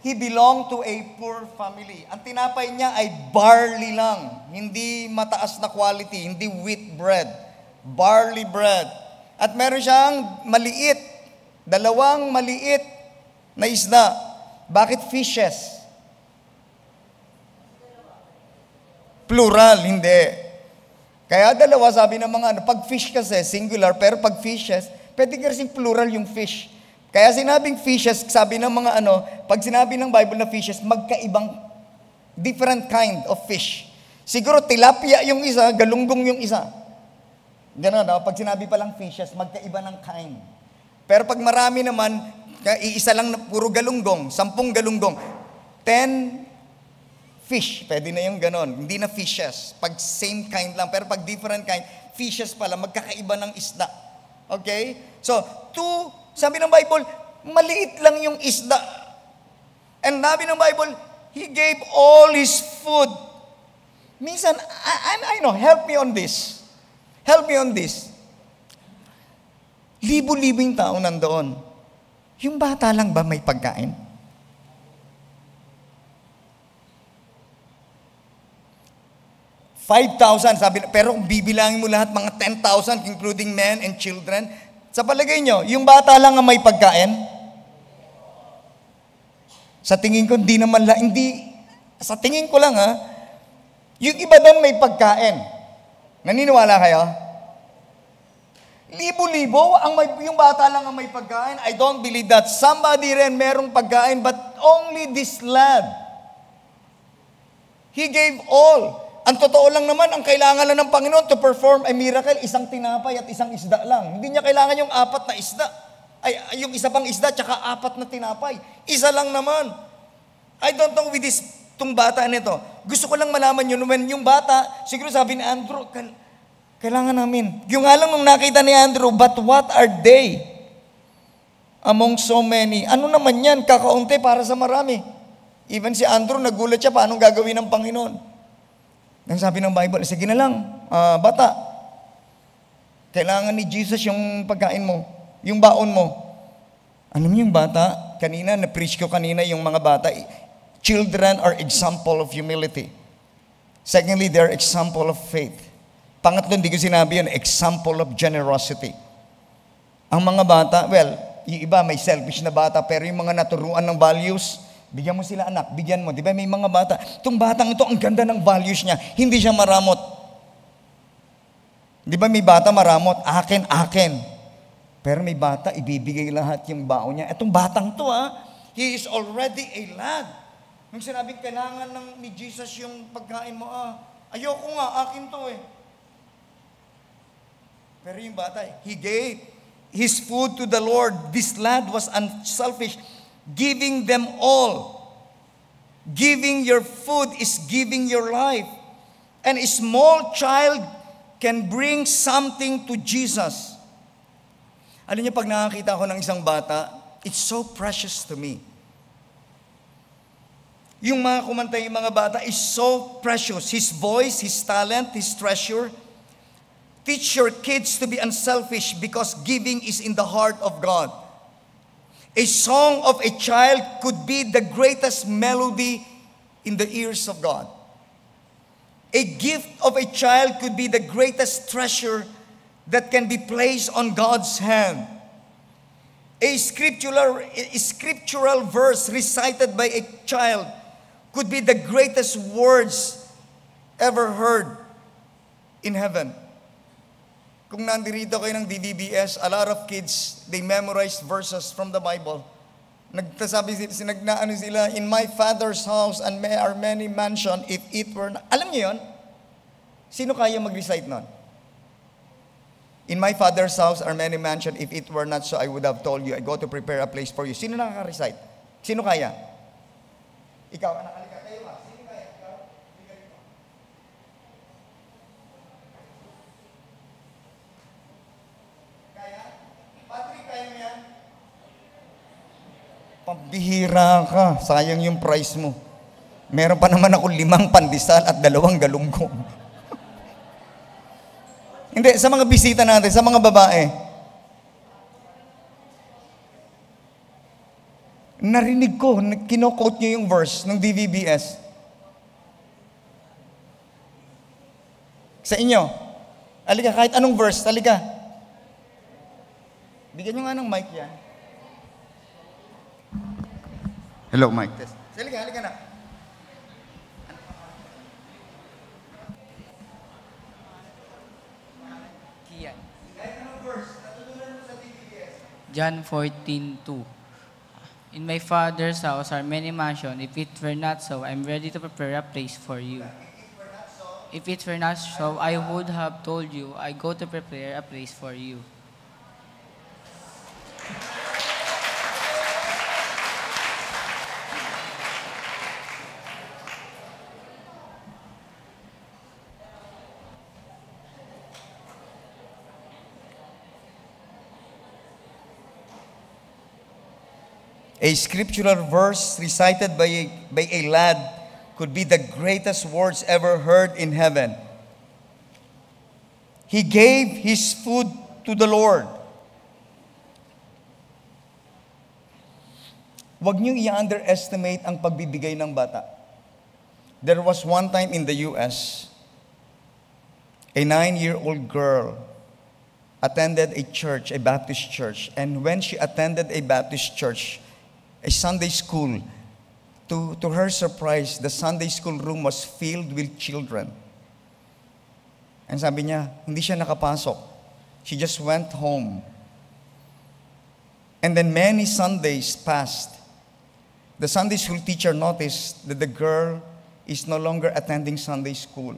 he belonged to a poor family. Ang tinapay niya ay barley lang. Hindi mataas na quality, hindi wheat bread. Barley bread. At meron siyang maliit, 2 maliit na isda. Bakit fishes? Plural, hindi. Kaya 2, sabi ng mga pag fish kasi, singular, pero pag fishes, pwede kasing plural yung fish. Kaya sinabing fishes, sabi ng mga pag sinabi ng Bible na fishes, magkaibang, different kind of fish. Siguro tilapia yung isa, galunggong yung isa. Ganun, pag sinabi pa lang fishes, magkaiba ng kind. Pero pag marami naman, iisa lang na puro galunggong, 10 galunggong, 10 fish, pwede na yung ganon. Hindi na fishes. Pag same kind lang, pero pag different kind, fishes pala, magkakaiba ng isda. Okay? So, 2, sabi ng Bible, maliit lang yung isda. And sabi ng Bible, He gave all His food. Minsan, I know, help me on this. Help me on this. Libo-libo yung tao nandoon. Yung bata lang ba may pagkain? $5,000, sabi, pero kung bibilangin mo lahat, mga 10,000, including men and children, sa palagay nyo, yung bata lang ang may pagkain? Sa tingin ko, sa tingin ko lang yung iba doon may pagkain. Naniniwala kayo? Libo-libo, yung bata lang ang may pagkain. I don't believe that. Somebody rin merong pagkain, but only this lad. He gave all. Ang totoo lang naman, ang kailangan lang ng Panginoon to perform a miracle, isang tinapay at isang isda lang. Hindi niya kailangan yung 4 na isda. Yung isa pang isda, tsaka 4 na tinapay. Isa lang naman. I don't know with tong bata nito. Gusto ko lang malaman yun when yung bata, siguro sabi ni Andrew, kailangan namin. Yung nga lang nung nakita ni Andrew, but what are they among so many? Ano naman yan? Kakaunti para sa marami. Even si Andrew, nagulat siya, paano gagawin ng Panginoon? Nang sabi ng Bible, sige na lang, bata, kailangan ni Jesus yung pagkain mo, yung baon mo. Alam niyo yung bata, kanina, na-preach ko kanina yung mga bata, children are example of humility. Secondly, they're example of faith. Pangatlo, hindi ko sinabi yun, example of generosity. Ang mga bata, well, yung iba may selfish na bata, pero yung mga naturuan ng values, bigyan mo sila anak, bigyan mo. Di ba may mga bata, itong batang ito, ang ganda ng values niya, hindi siya maramot. Di ba may bata maramot, akin. Pero may bata, ibibigay lahat yung baon niya. Itong batang to, he is already a lad. Nung sinabing kailangan ni Jesus yung pagkain mo, ayoko nga, akin to eh. Pero yung bata, he gave his food to the Lord. This lad was unselfish, giving them all. Giving your food is giving your life. And a small child can bring something to Jesus. Alam niyo, pag nakakita ko ng isang bata, it's so precious to me. Yung mga kumanta yung mga bata is so precious. His voice, his talent, his treasure. Teach your kids to be unselfish because giving is in the heart of God. A song of a child could be the greatest melody in the ears of God. A gift of a child could be the greatest treasure that can be placed on God's hand. A scriptural verse recited by a child could be the greatest words ever heard in heaven. Kung nandirito kayo ng DVBS, a lot of kids, they memorize verses from the Bible. Nagtasabi sila, in my Father's house and are many mansion, if it were not. Alam niyo yun? Sino kaya mag-recite nun? In my Father's house are many mansion, if it were not so, I would have told you, I go to prepare a place for you. Sino nakaka-recite? Sino kaya? Ikaw, anak, halika, kayo ba? Sino kaya? Ikaw? Halika rito. Kaya? Patrick, kaya mo yan? Pambihira ka. Sayang yung price mo. Meron pa naman ako 5 pandesal at 2 galunggong. Hindi, sa mga bisita natin, sa mga babae, narinig ko, kino-quote nyo yung verse ng DVBS. Sa inyo, halika, kahit anong verse, halika. Bigyan nyo nga ng mic yan. Hello, mic test. Halika na. John 14:2. In my Father's house are many mansions. If it were not so, I'm ready to prepare a place for you. If it were not so, I would have told you, I go to prepare a place for you. A scriptural verse recited by a lad could be the greatest words ever heard in heaven. He gave his food to the Lord. Huwag niyong i-underestimate ang pagbibigay ng bata. There was one time in the U.S., a 9-year-old girl attended a church, a Baptist church. And when she attended a Baptist church, a Sunday school, to her surprise, the Sunday school room was filled with children. And sabi niya, hindi siya nakapasok. She just went home. And then many Sundays passed. The Sunday school teacher noticed that the girl is no longer attending Sunday school.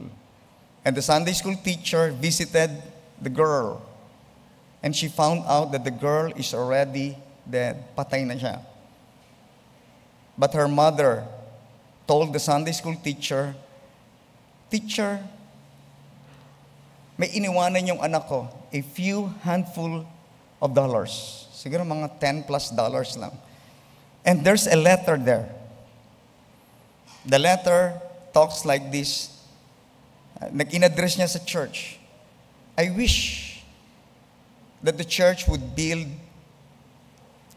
And the Sunday school teacher visited the girl. And she found out that the girl is already dead. Patay na siya. But her mother told the Sunday school teacher, "Teacher, may iniwanan yung anak ko, a few handful of dollars." Siguro mga $10+ lang. And there's a letter there. The letter talks like this. Nag-in-address niya sa church. "I wish that the church would build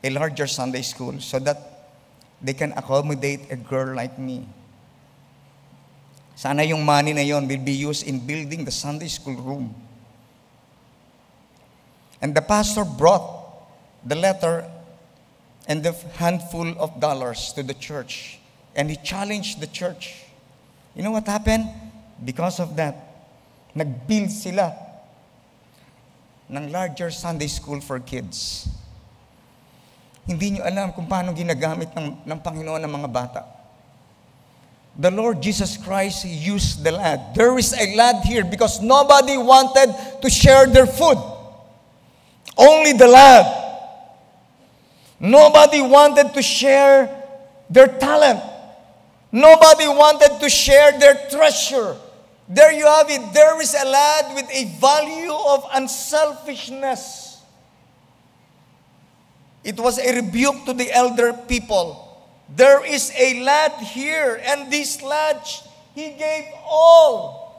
a larger Sunday school so that they can accommodate a girl like me. Sana yung money na yon will be used in building the Sunday school room." And the pastor brought the letter and the handful of dollars to the church. And he challenged the church. You know what happened? Because of that, nag-build sila ng larger Sunday school for kids. Hindi nyo alam kung paano ginagamit ng Panginoon ng mga bata. The Lord Jesus Christ used the lad. There is a lad here because nobody wanted to share their food. Only the lad. Nobody wanted to share their talent. Nobody wanted to share their treasure. There you have it. There is a lad with a value of unselfishness. It was a rebuke to the elder people. There is a lad here, and this lad, he gave all.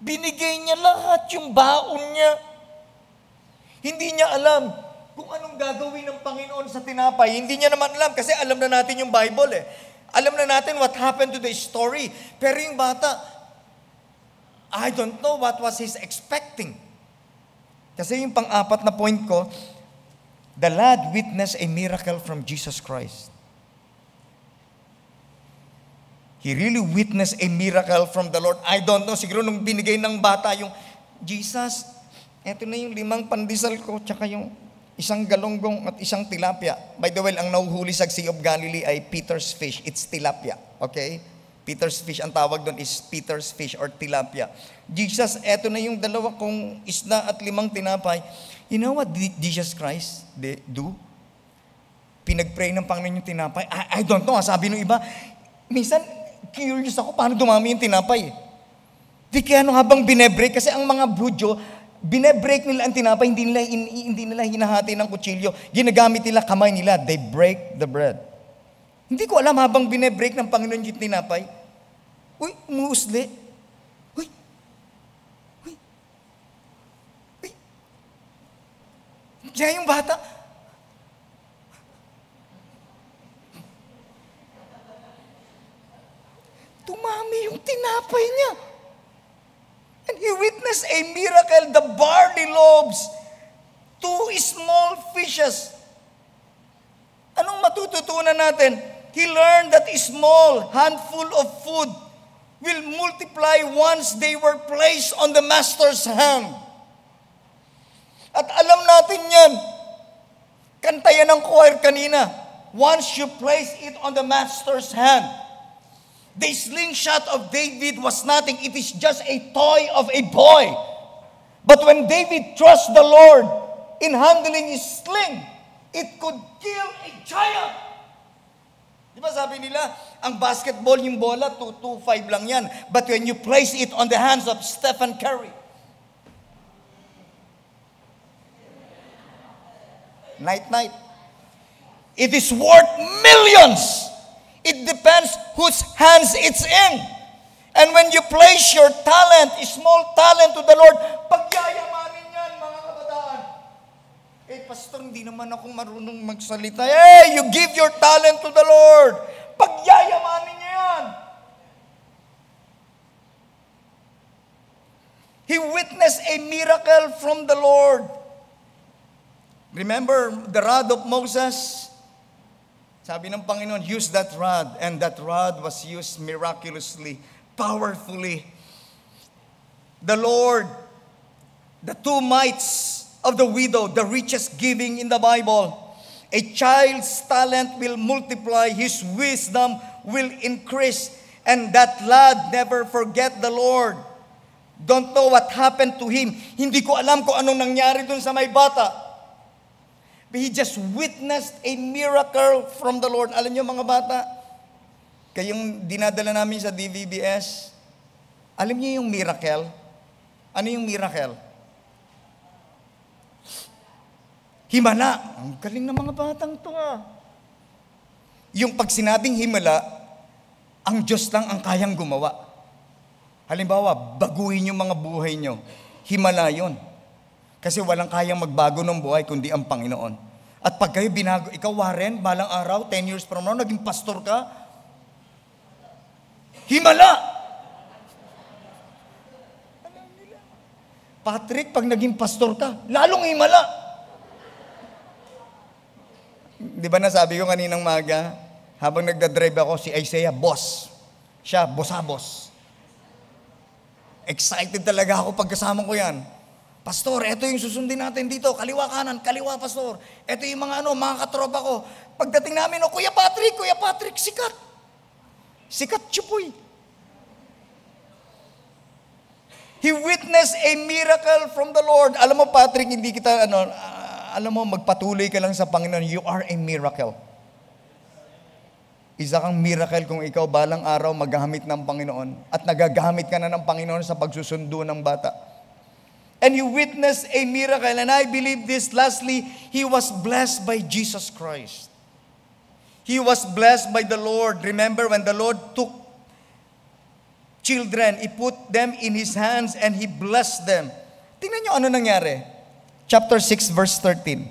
Binigay niya lahat yung baon niya. Hindi niya alam kung anong gagawin ng Panginoon sa tinapay. Hindi niya naman alam kasi alam na natin yung Bible eh. Alam na natin what happened to the story. Pero yung bata, I don't know what was he expecting. Kasi yung pang-apat na point ko, the lad witnessed a miracle from Jesus Christ. He really witnessed a miracle from the Lord. I don't know, siguro nung binigay ng bata yung, "Jesus, eto na yung 5 pandesal ko, tsaka yung 1 galonggong at 1 tilapia." By the way, ang nauhuli sa Sea of Galilee ay Peter's fish. It's tilapia. Okay? Peter's fish, ang tawag doon is Peter's fish or tilapia. "Jesus, eto na yung 2 kong isda at 5 tinapay." You know what did Jesus Christ do? Pinag-pray ng Panginoon yung tinapay. I don't know, sabi ng iba, minsan, curious ako, paano dumami yung tinapay? Di kaya habang binebreak, kasi ang mga Budyo, binebreak nila ang tinapay, hindi nila hinahati ng kutsilyo. Ginagamit nila kamay nila. They break the bread. Hindi ko alam habang binebreak ng Panginoon yung tinapay. Uy, umuusli. Uy. Uy. Uy. Kaya yung bata, tumami yung tinapay niya. And he witnessed a miracle, the barley loaves, 2 small fishes. Anong matututunan natin? He learned that a small handful of food will multiply once they were placed on the master's hand. At alam natin yan. Kanta yan ng choir kanina. Once you place it on the master's hand, the slingshot of David was nothing. It is just a toy of a boy. But when David trusts the Lord in handling his sling, it could kill a giant. Di ba sabi nila, ang basketball, yung bola, 2.25 lang yan. But when you place it on the hands of Stephen Curry, night, it is worth millions. It depends whose hands it's in. And when you place your talent, small talent to the Lord, pagyayamanin yan, mga kabataan. Pastor, hindi naman ako marunong magsalita. You give your talent to the Lord. Pagyayamanin niya yan. He witnessed a miracle from the Lord. Remember the rod of Moses? Sabi ng Panginoon, use that rod. And that rod was used miraculously, powerfully. The Lord, the 2 mites of the widow, the richest giving in the Bible. A child's talent will multiply, his wisdom will increase, and that lad never forget the Lord. Don't know what happened to him. Hindi ko alam kung anong nangyari dun sa may bata. But he just witnessed a miracle from the Lord. Alam niyo mga bata, Kayong dinadala namin sa DVBS, alam niyo yung miracle? Ano yung miracle? Himala. Ang galing ng mga batang to Yung pag sinabing himala, ang Diyos lang ang kayang gumawa. Halimbawa, baguhin yung mga buhay nyo. Himala yun. Kasi walang kayang magbago ng buhay kundi ang Panginoon. At pag kayo binago, ikaw Warren, balang araw, 10 years from now, naging pastor ka, himala! Patrick, pag naging pastor ka, lalong himala! Di ba nasabi ko kaninang maga, habang nagdadrive ako, si Isaiah, boss. Siya, boss. Excited talaga ako pagkasama ko yan. Pastor, eto yung susundin natin dito. Kaliwa kanan, kaliwa pastor. Eto yung mga katropa ko. Pagdating namin, Kuya Patrick, sikat. Sikat chupoy. He witnessed a miracle from the Lord. Alam mo, Patrick, hindi kita, alam mo, magpatuloy ka lang sa Panginoon. You are a miracle. Isa kang miracle kung ikaw balang araw maggamit ng Panginoon at nagagamit ka na ng Panginoon sa pagsusundo ng bata. And you witnessed a miracle. And I believe this, lastly, he was blessed by Jesus Christ. He was blessed by the Lord. Remember when the Lord took children, He put them in His hands and He blessed them. Tingnan nyo ano nangyari. Chapter 6, verse 13.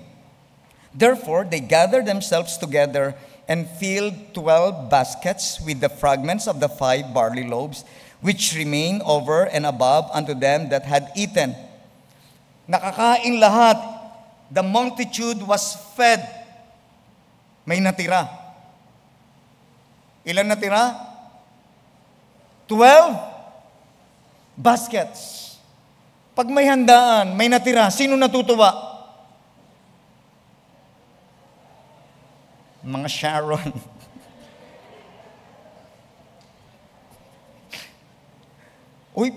Therefore, they gathered themselves together and filled 12 baskets with the fragments of the 5 barley loaves, which remained over and above unto them that had eaten. Nakakain lahat. The multitude was fed. May natira. Ilan natira? 12 baskets. Pag may handaan, may natira, sino natutuwa? Mga Sharon. Uy,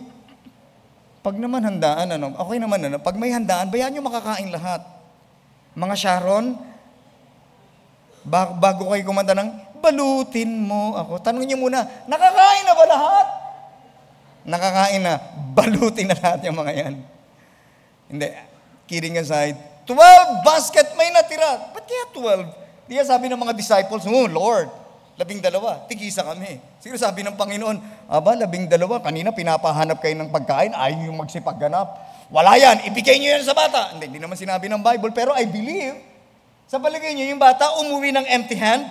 pag naman handaan, okay naman, pag may handaan, bayaan nyo makakain lahat. Mga Sharon, bago kayo kumanta ng, balutin mo ako. Tanongin nyo muna, nakakain na ba lahat? Nakakain na, balutin na lahat yung mga yan. Hindi, kidding aside, 12 basket may natira. Ba't kaya 12? Di sabi ng mga disciples, oh Lord, 12, tigisa kami. Siguro sabi ng Panginoon, 12, kanina pinapahanap kayo ng pagkain, ayaw yung magsipagganap. Wala yan, ibigay nyo yan sa bata. Hindi naman sinabi ng Bible, pero I believe, sa paligay nyo, yung bata umuwi ng empty hand.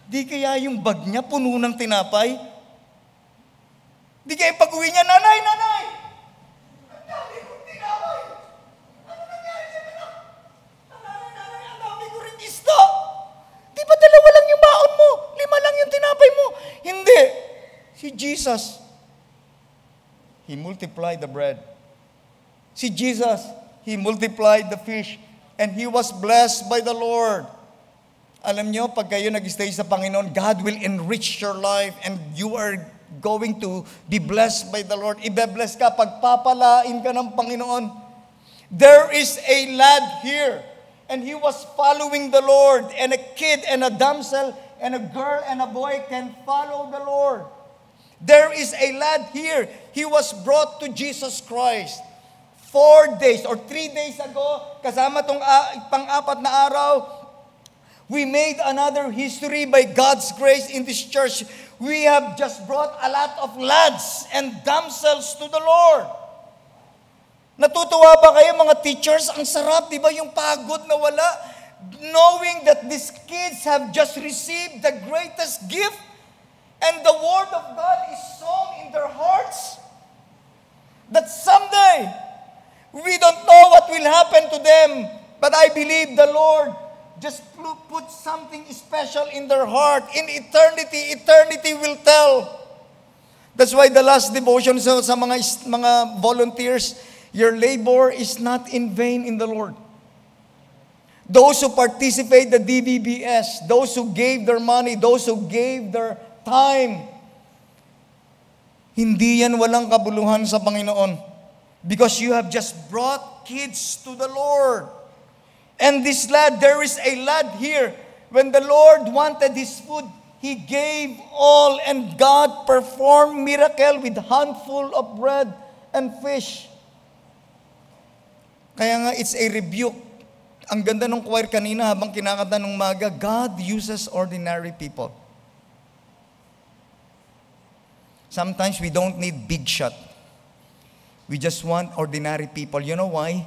Di kaya yung bag niya puno ng tinapay? Di kaya pag-uwi niya, nanay! Ang dami kong tinapay! Ano nangyari sa anak? Nanay, ang dami ko rin isda! Di ba 2 lang yung baon mo? 5 lang yung tinapay mo? Hindi. Si Jesus, He multiplied the bread. Si Jesus, He multiplied the fish. And He was blessed by the Lord. Alam nyo, pag kayo nag-stay sa Panginoon, God will enrich your life and you are going to be blessed by the Lord. Ibe-bless ka, pagpapalain ka ng Panginoon. There is a lad here, and he was following the Lord, and a kid and a damsel and a girl and a boy can follow the Lord. There is a lad here. He was brought to Jesus Christ 4 days or 3 days ago, kasama tong pang-4 na araw. We made another history by God's grace in this church. We have just brought a lot of lads and damsels to the Lord. Natutuwa ba kayo mga teachers? Ang sarap, di ba yung pagod na wala? Knowing that these kids have just received the greatest gift and the Word of God is sown in their hearts. That someday, we don't know what will happen to them, but I believe the Lord just put something special in their heart. In eternity will tell. That's why the last devotion sa mga volunteers, your labor is not in vain in the Lord. Those who participate the DVBS, those who gave their money, those who gave their time, hindi yan walang kabuluhan sa Panginoon. Because you have just brought kids to the Lord. And this lad, there is a lad here. When the Lord wanted His food, He gave all, and God performed miracle with handful of bread and fish. Kaya nga, it's a rebuke. Ang ganda ng choir kanina habang kinakanta ng maga, God uses ordinary people. Sometimes we don't need big shot. We just want ordinary people. You know why?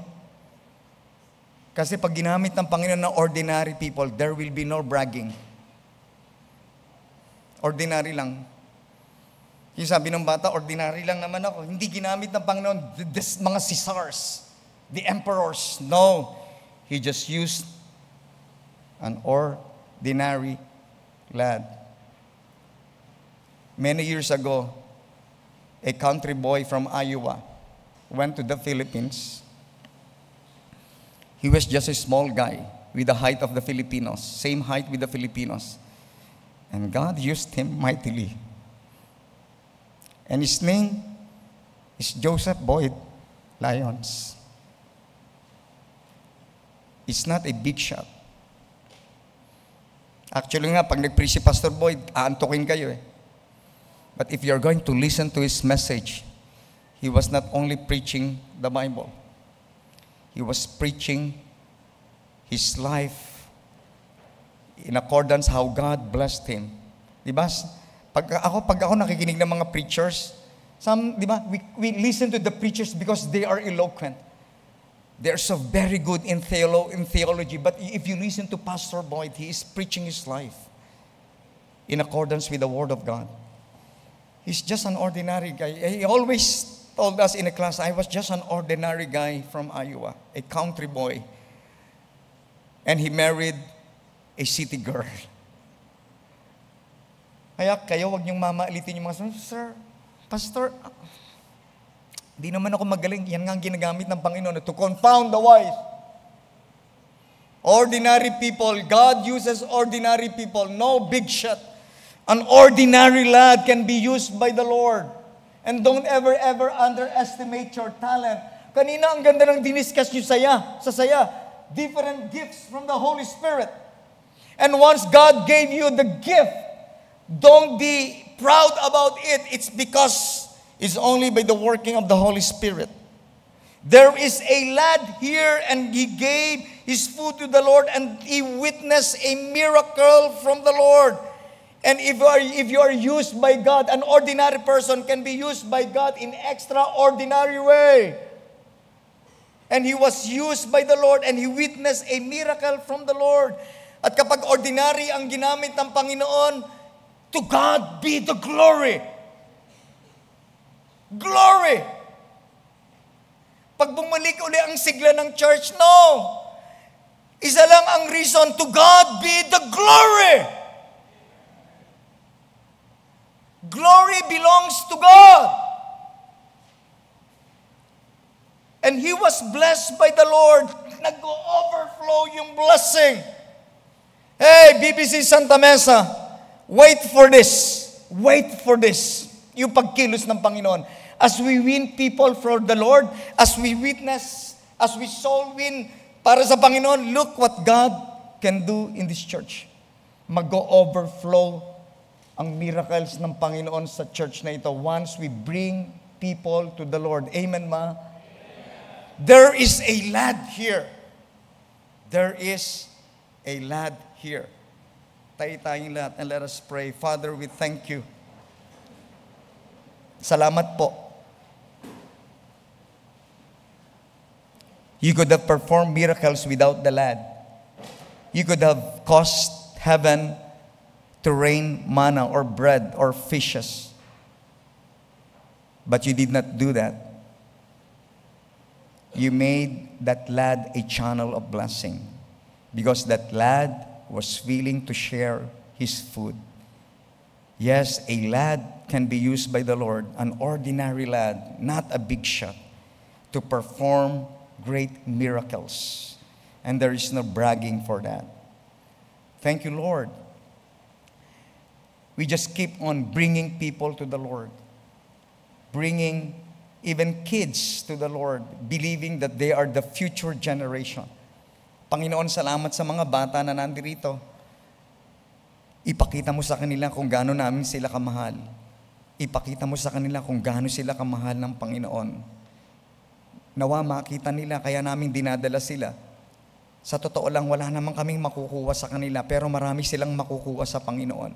Kasi pag ginamit ng Panginoon ng ordinary people, there will be no bragging. Ordinary lang. Yung sabi ng bata, ordinary lang naman ako. Hindi ginamit ng Panginoon mga Caesars, the emperors. No. He just used an ordinary lad. Many years ago, a country boy from Iowa went to the Philippines. He was just a small guy with the height of the Filipinos, same height with the Filipinos. And God used him mightily. And his name is Joseph Boyd Lyons. It's not a big shot. Actually nga, pag nag-preach si Pastor Boyd, aantukin kayo eh. But if you're going to listen to his message, he was not only preaching the Bible. He was preaching his life in accordance how God blessed him. Diba? Pag ako nakikinig ng mga preachers, diba? We listen to the preachers because they are eloquent. They're so very good in theology. But if you listen to Pastor Boyd, he is preaching his life in accordance with the Word of God. He's just an ordinary guy. He always told us in a class, I was just an ordinary guy from Iowa, a country boy. And he married a city girl. Kaya kayo, wag niyong mamaalitin yung mga, Sir, Pastor, di naman ako magaling. Yan nga ang ginagamit ng Panginoon to confound the wise. Ordinary people. God uses ordinary people. No big shot. An ordinary lad can be used by the Lord. And don't ever underestimate your talent. Kanina ang ganda ng diniscuss nyo sa saya. Different gifts from the Holy Spirit. And once God gave you the gift, don't be proud about it. It's because it's only by the working of the Holy Spirit. There is a lad here and he gave his food to the Lord and he witnessed a miracle from the Lord. And if you are used by God, an ordinary person can be used by God in extraordinary way. And he was used by the Lord and he witnessed a miracle from the Lord. At kapag ordinary ang ginamit ng Panginoon, to God be the glory. Glory! Pag bumalik uli ang sigla ng church, no! Isa lang ang reason, to God be the glory! Glory belongs to God. And he was blessed by the Lord. Nag-overflow yung blessing. Hey, BBC Santa Mesa, wait for this. Wait for this. Yung pagkilos ng Panginoon. As we win people for the Lord, as we witness, as we soul win para sa Panginoon, look what God can do in this church. Mag-overflow ang miracles ng Panginoon sa church na ito once we bring people to the Lord. Amen, ma? Amen. There is a lad here. There is a lad here. Tayo-tayong lahat and let us pray. Father, we thank you. Salamat po. You could have performed miracles without the lad. You could have caused heaven to rain manna or bread or fishes. But you did not do that. You made that lad a channel of blessing because that lad was willing to share his food. Yes, a lad can be used by the Lord, an ordinary lad, not a big shot, to perform great miracles. And there is no bragging for that. Thank you, Lord. We just keep on bringing people to the Lord. Bringing even kids to the Lord, believing that they are the future generation. Panginoon, salamat sa mga bata na nandirito. Ipakita mo sa kanila kung gaano namin sila kamahal. Ipakita mo sa kanila kung gaano sila kamahal ng Panginoon. Nawa makita nila, kaya namin dinadala sila. Sa totoo lang, wala naman kaming makukuha sa kanila, pero marami silang makukuha sa Panginoon.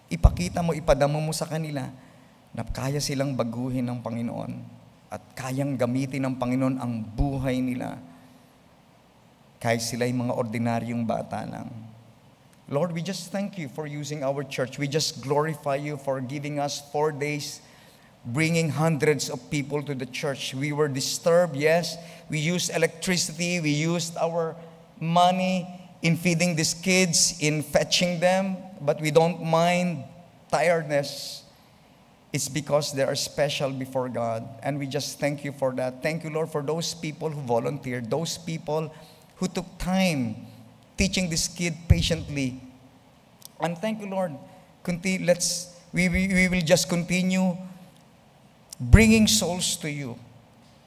Ipakita mo, ipadamo mo sa kanila na kaya silang baguhin ng Panginoon at kayang gamitin ng Panginoon ang buhay nila kahit sila'y mga ordinaryong bata lang. Lord, we just thank you for using our church. We just glorify you for giving us 4 days, bringing hundreds of people to the church. We were disturbed, yes. We used electricity. We used our money in feeding these kids, in fetching them. But we don't mind tiredness. It's because they are special before God. And we just thank you for that. Thank you, Lord, for those people who volunteered, those people who took time teaching this kid patiently. And thank you, Lord. We will just continue bringing souls to you.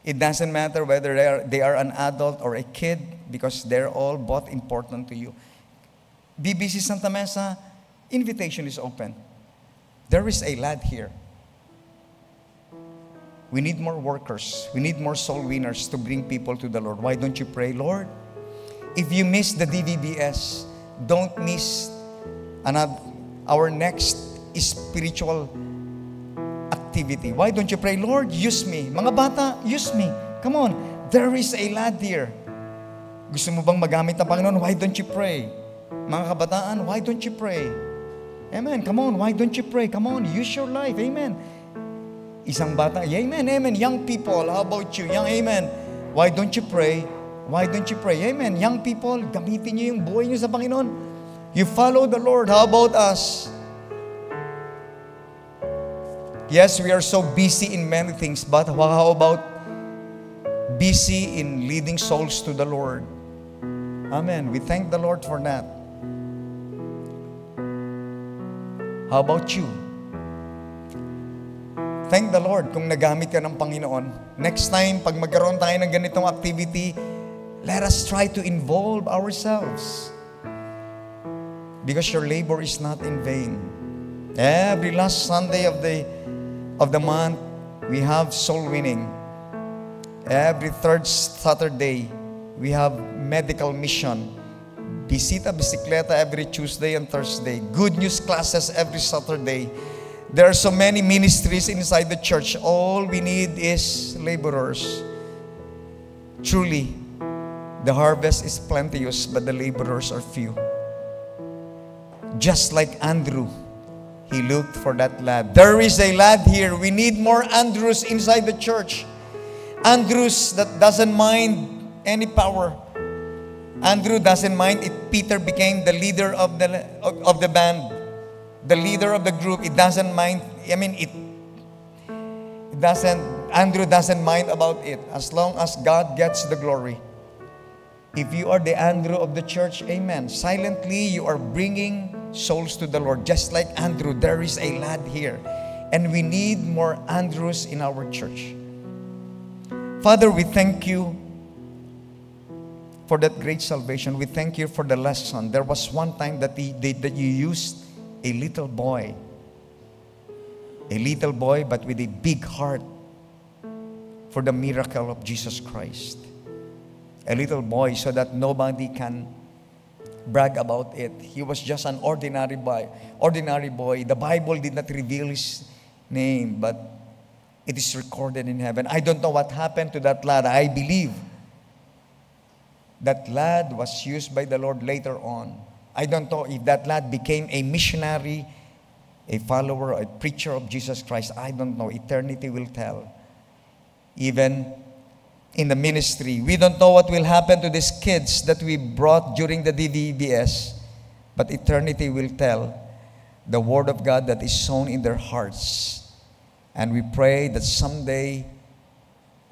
It doesn't matter whether they are an adult or a kid, because they're all both important to you. BBC Santa Mesa, invitation is open. There is a lad here. We need more workers. We need more soul winners to bring people to the Lord. Why don't you pray, Lord? If you miss the DVBS, don't miss our next spiritual activity. Why don't you pray, Lord, use me. Mga bata, use me. Come on, there is a lad here. Gusto mo bang magamit ng Panginoon? Why don't you pray? Mga kabataan, why don't you pray? Amen, come on, why don't you pray? Come on, use your life, amen. Isang bata, amen, amen. Young people, how about you? Young, amen. Why don't you pray? Why don't you pray? Amen. Young people, gamitin niyo yung buhay niyo sa Panginoon. You follow the Lord. How about us? Yes, we are so busy in many things, but how about busy in leading souls to the Lord? Amen. We thank the Lord for that. How about you? Thank the Lord kung nagamit ka ng Panginoon. Next time, pag magkaroon tayo ng ganitong activity, let us try to involve ourselves, because your labor is not in vain. Every last Sunday of the month, we have soul winning. Every third Saturday, we have medical mission. Bisita Bisikleta every Tuesday and Thursday. Good news classes every Saturday. There are so many ministries inside the church. All we need is laborers. Truly, the harvest is plenteous, but the laborers are few. Just like Andrew, he looked for that lad. There is a lad here. We need more Andrews inside the church. Andrews that doesn't mind any power. Andrew doesn't mind if Peter became the leader of the band, the leader of the group. It doesn't mind. I mean, Andrew doesn't mind about it, as long as God gets the glory. If you are the Andrew of the church, amen. Silently, you are bringing souls to the Lord. Just like Andrew, there is a lad here. And we need more Andrews in our church. Father, we thank you for that great salvation. We thank you for the lesson. There was one time that you used a little boy, but with a big heart for the miracle of Jesus Christ. A little boy, so that nobody can brag about it. He was just an ordinary boy. The Bible did not reveal his name, but it is recorded in heaven. I don't know what happened to that lad. I believe that lad was used by the Lord later on. I don't know if that lad became a missionary, a follower, a preacher of Jesus Christ. I don't know. Eternity will tell. Even in the ministry, we don't know what will happen to these kids that we brought during the DVBS, but eternity will tell the Word of God that is sown in their hearts. And we pray that someday,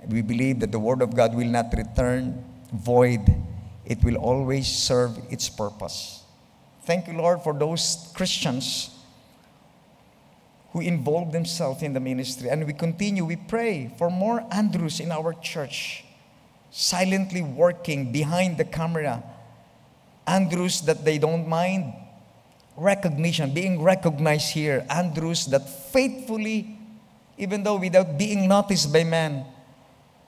we believe that the Word of God will not return void. It will always serve its purpose. Thank you, Lord, for those Christians who involve themselves in the ministry. And we pray for more Andrews in our church, silently working behind the camera. Andrews that they don't mind recognition, being recognized here. Andrews that faithfully, even though without being noticed by man,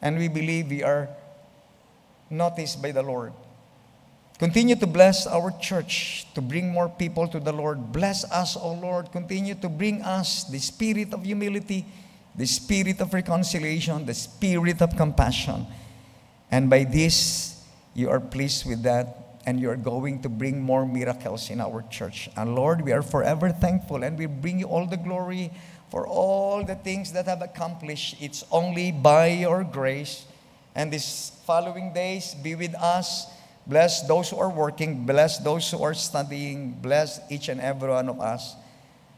and we believe we are noticed by the Lord. Continue to bless our church to bring more people to the Lord. Bless us, O Lord. Continue to bring us the spirit of humility, the spirit of reconciliation, the spirit of compassion. And by this, you are pleased with that, and you are going to bring more miracles in our church. And Lord, we are forever thankful, and we bring you all the glory for all the things that have accomplished. It's only by your grace. And these following days, be with us. Bless those who are working. Bless those who are studying. Bless each and every one of us.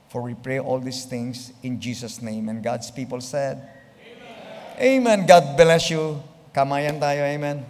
For we pray all these things in Jesus' name. And God's people said, Amen. Amen. God bless you. Kamayan tayo. Amen.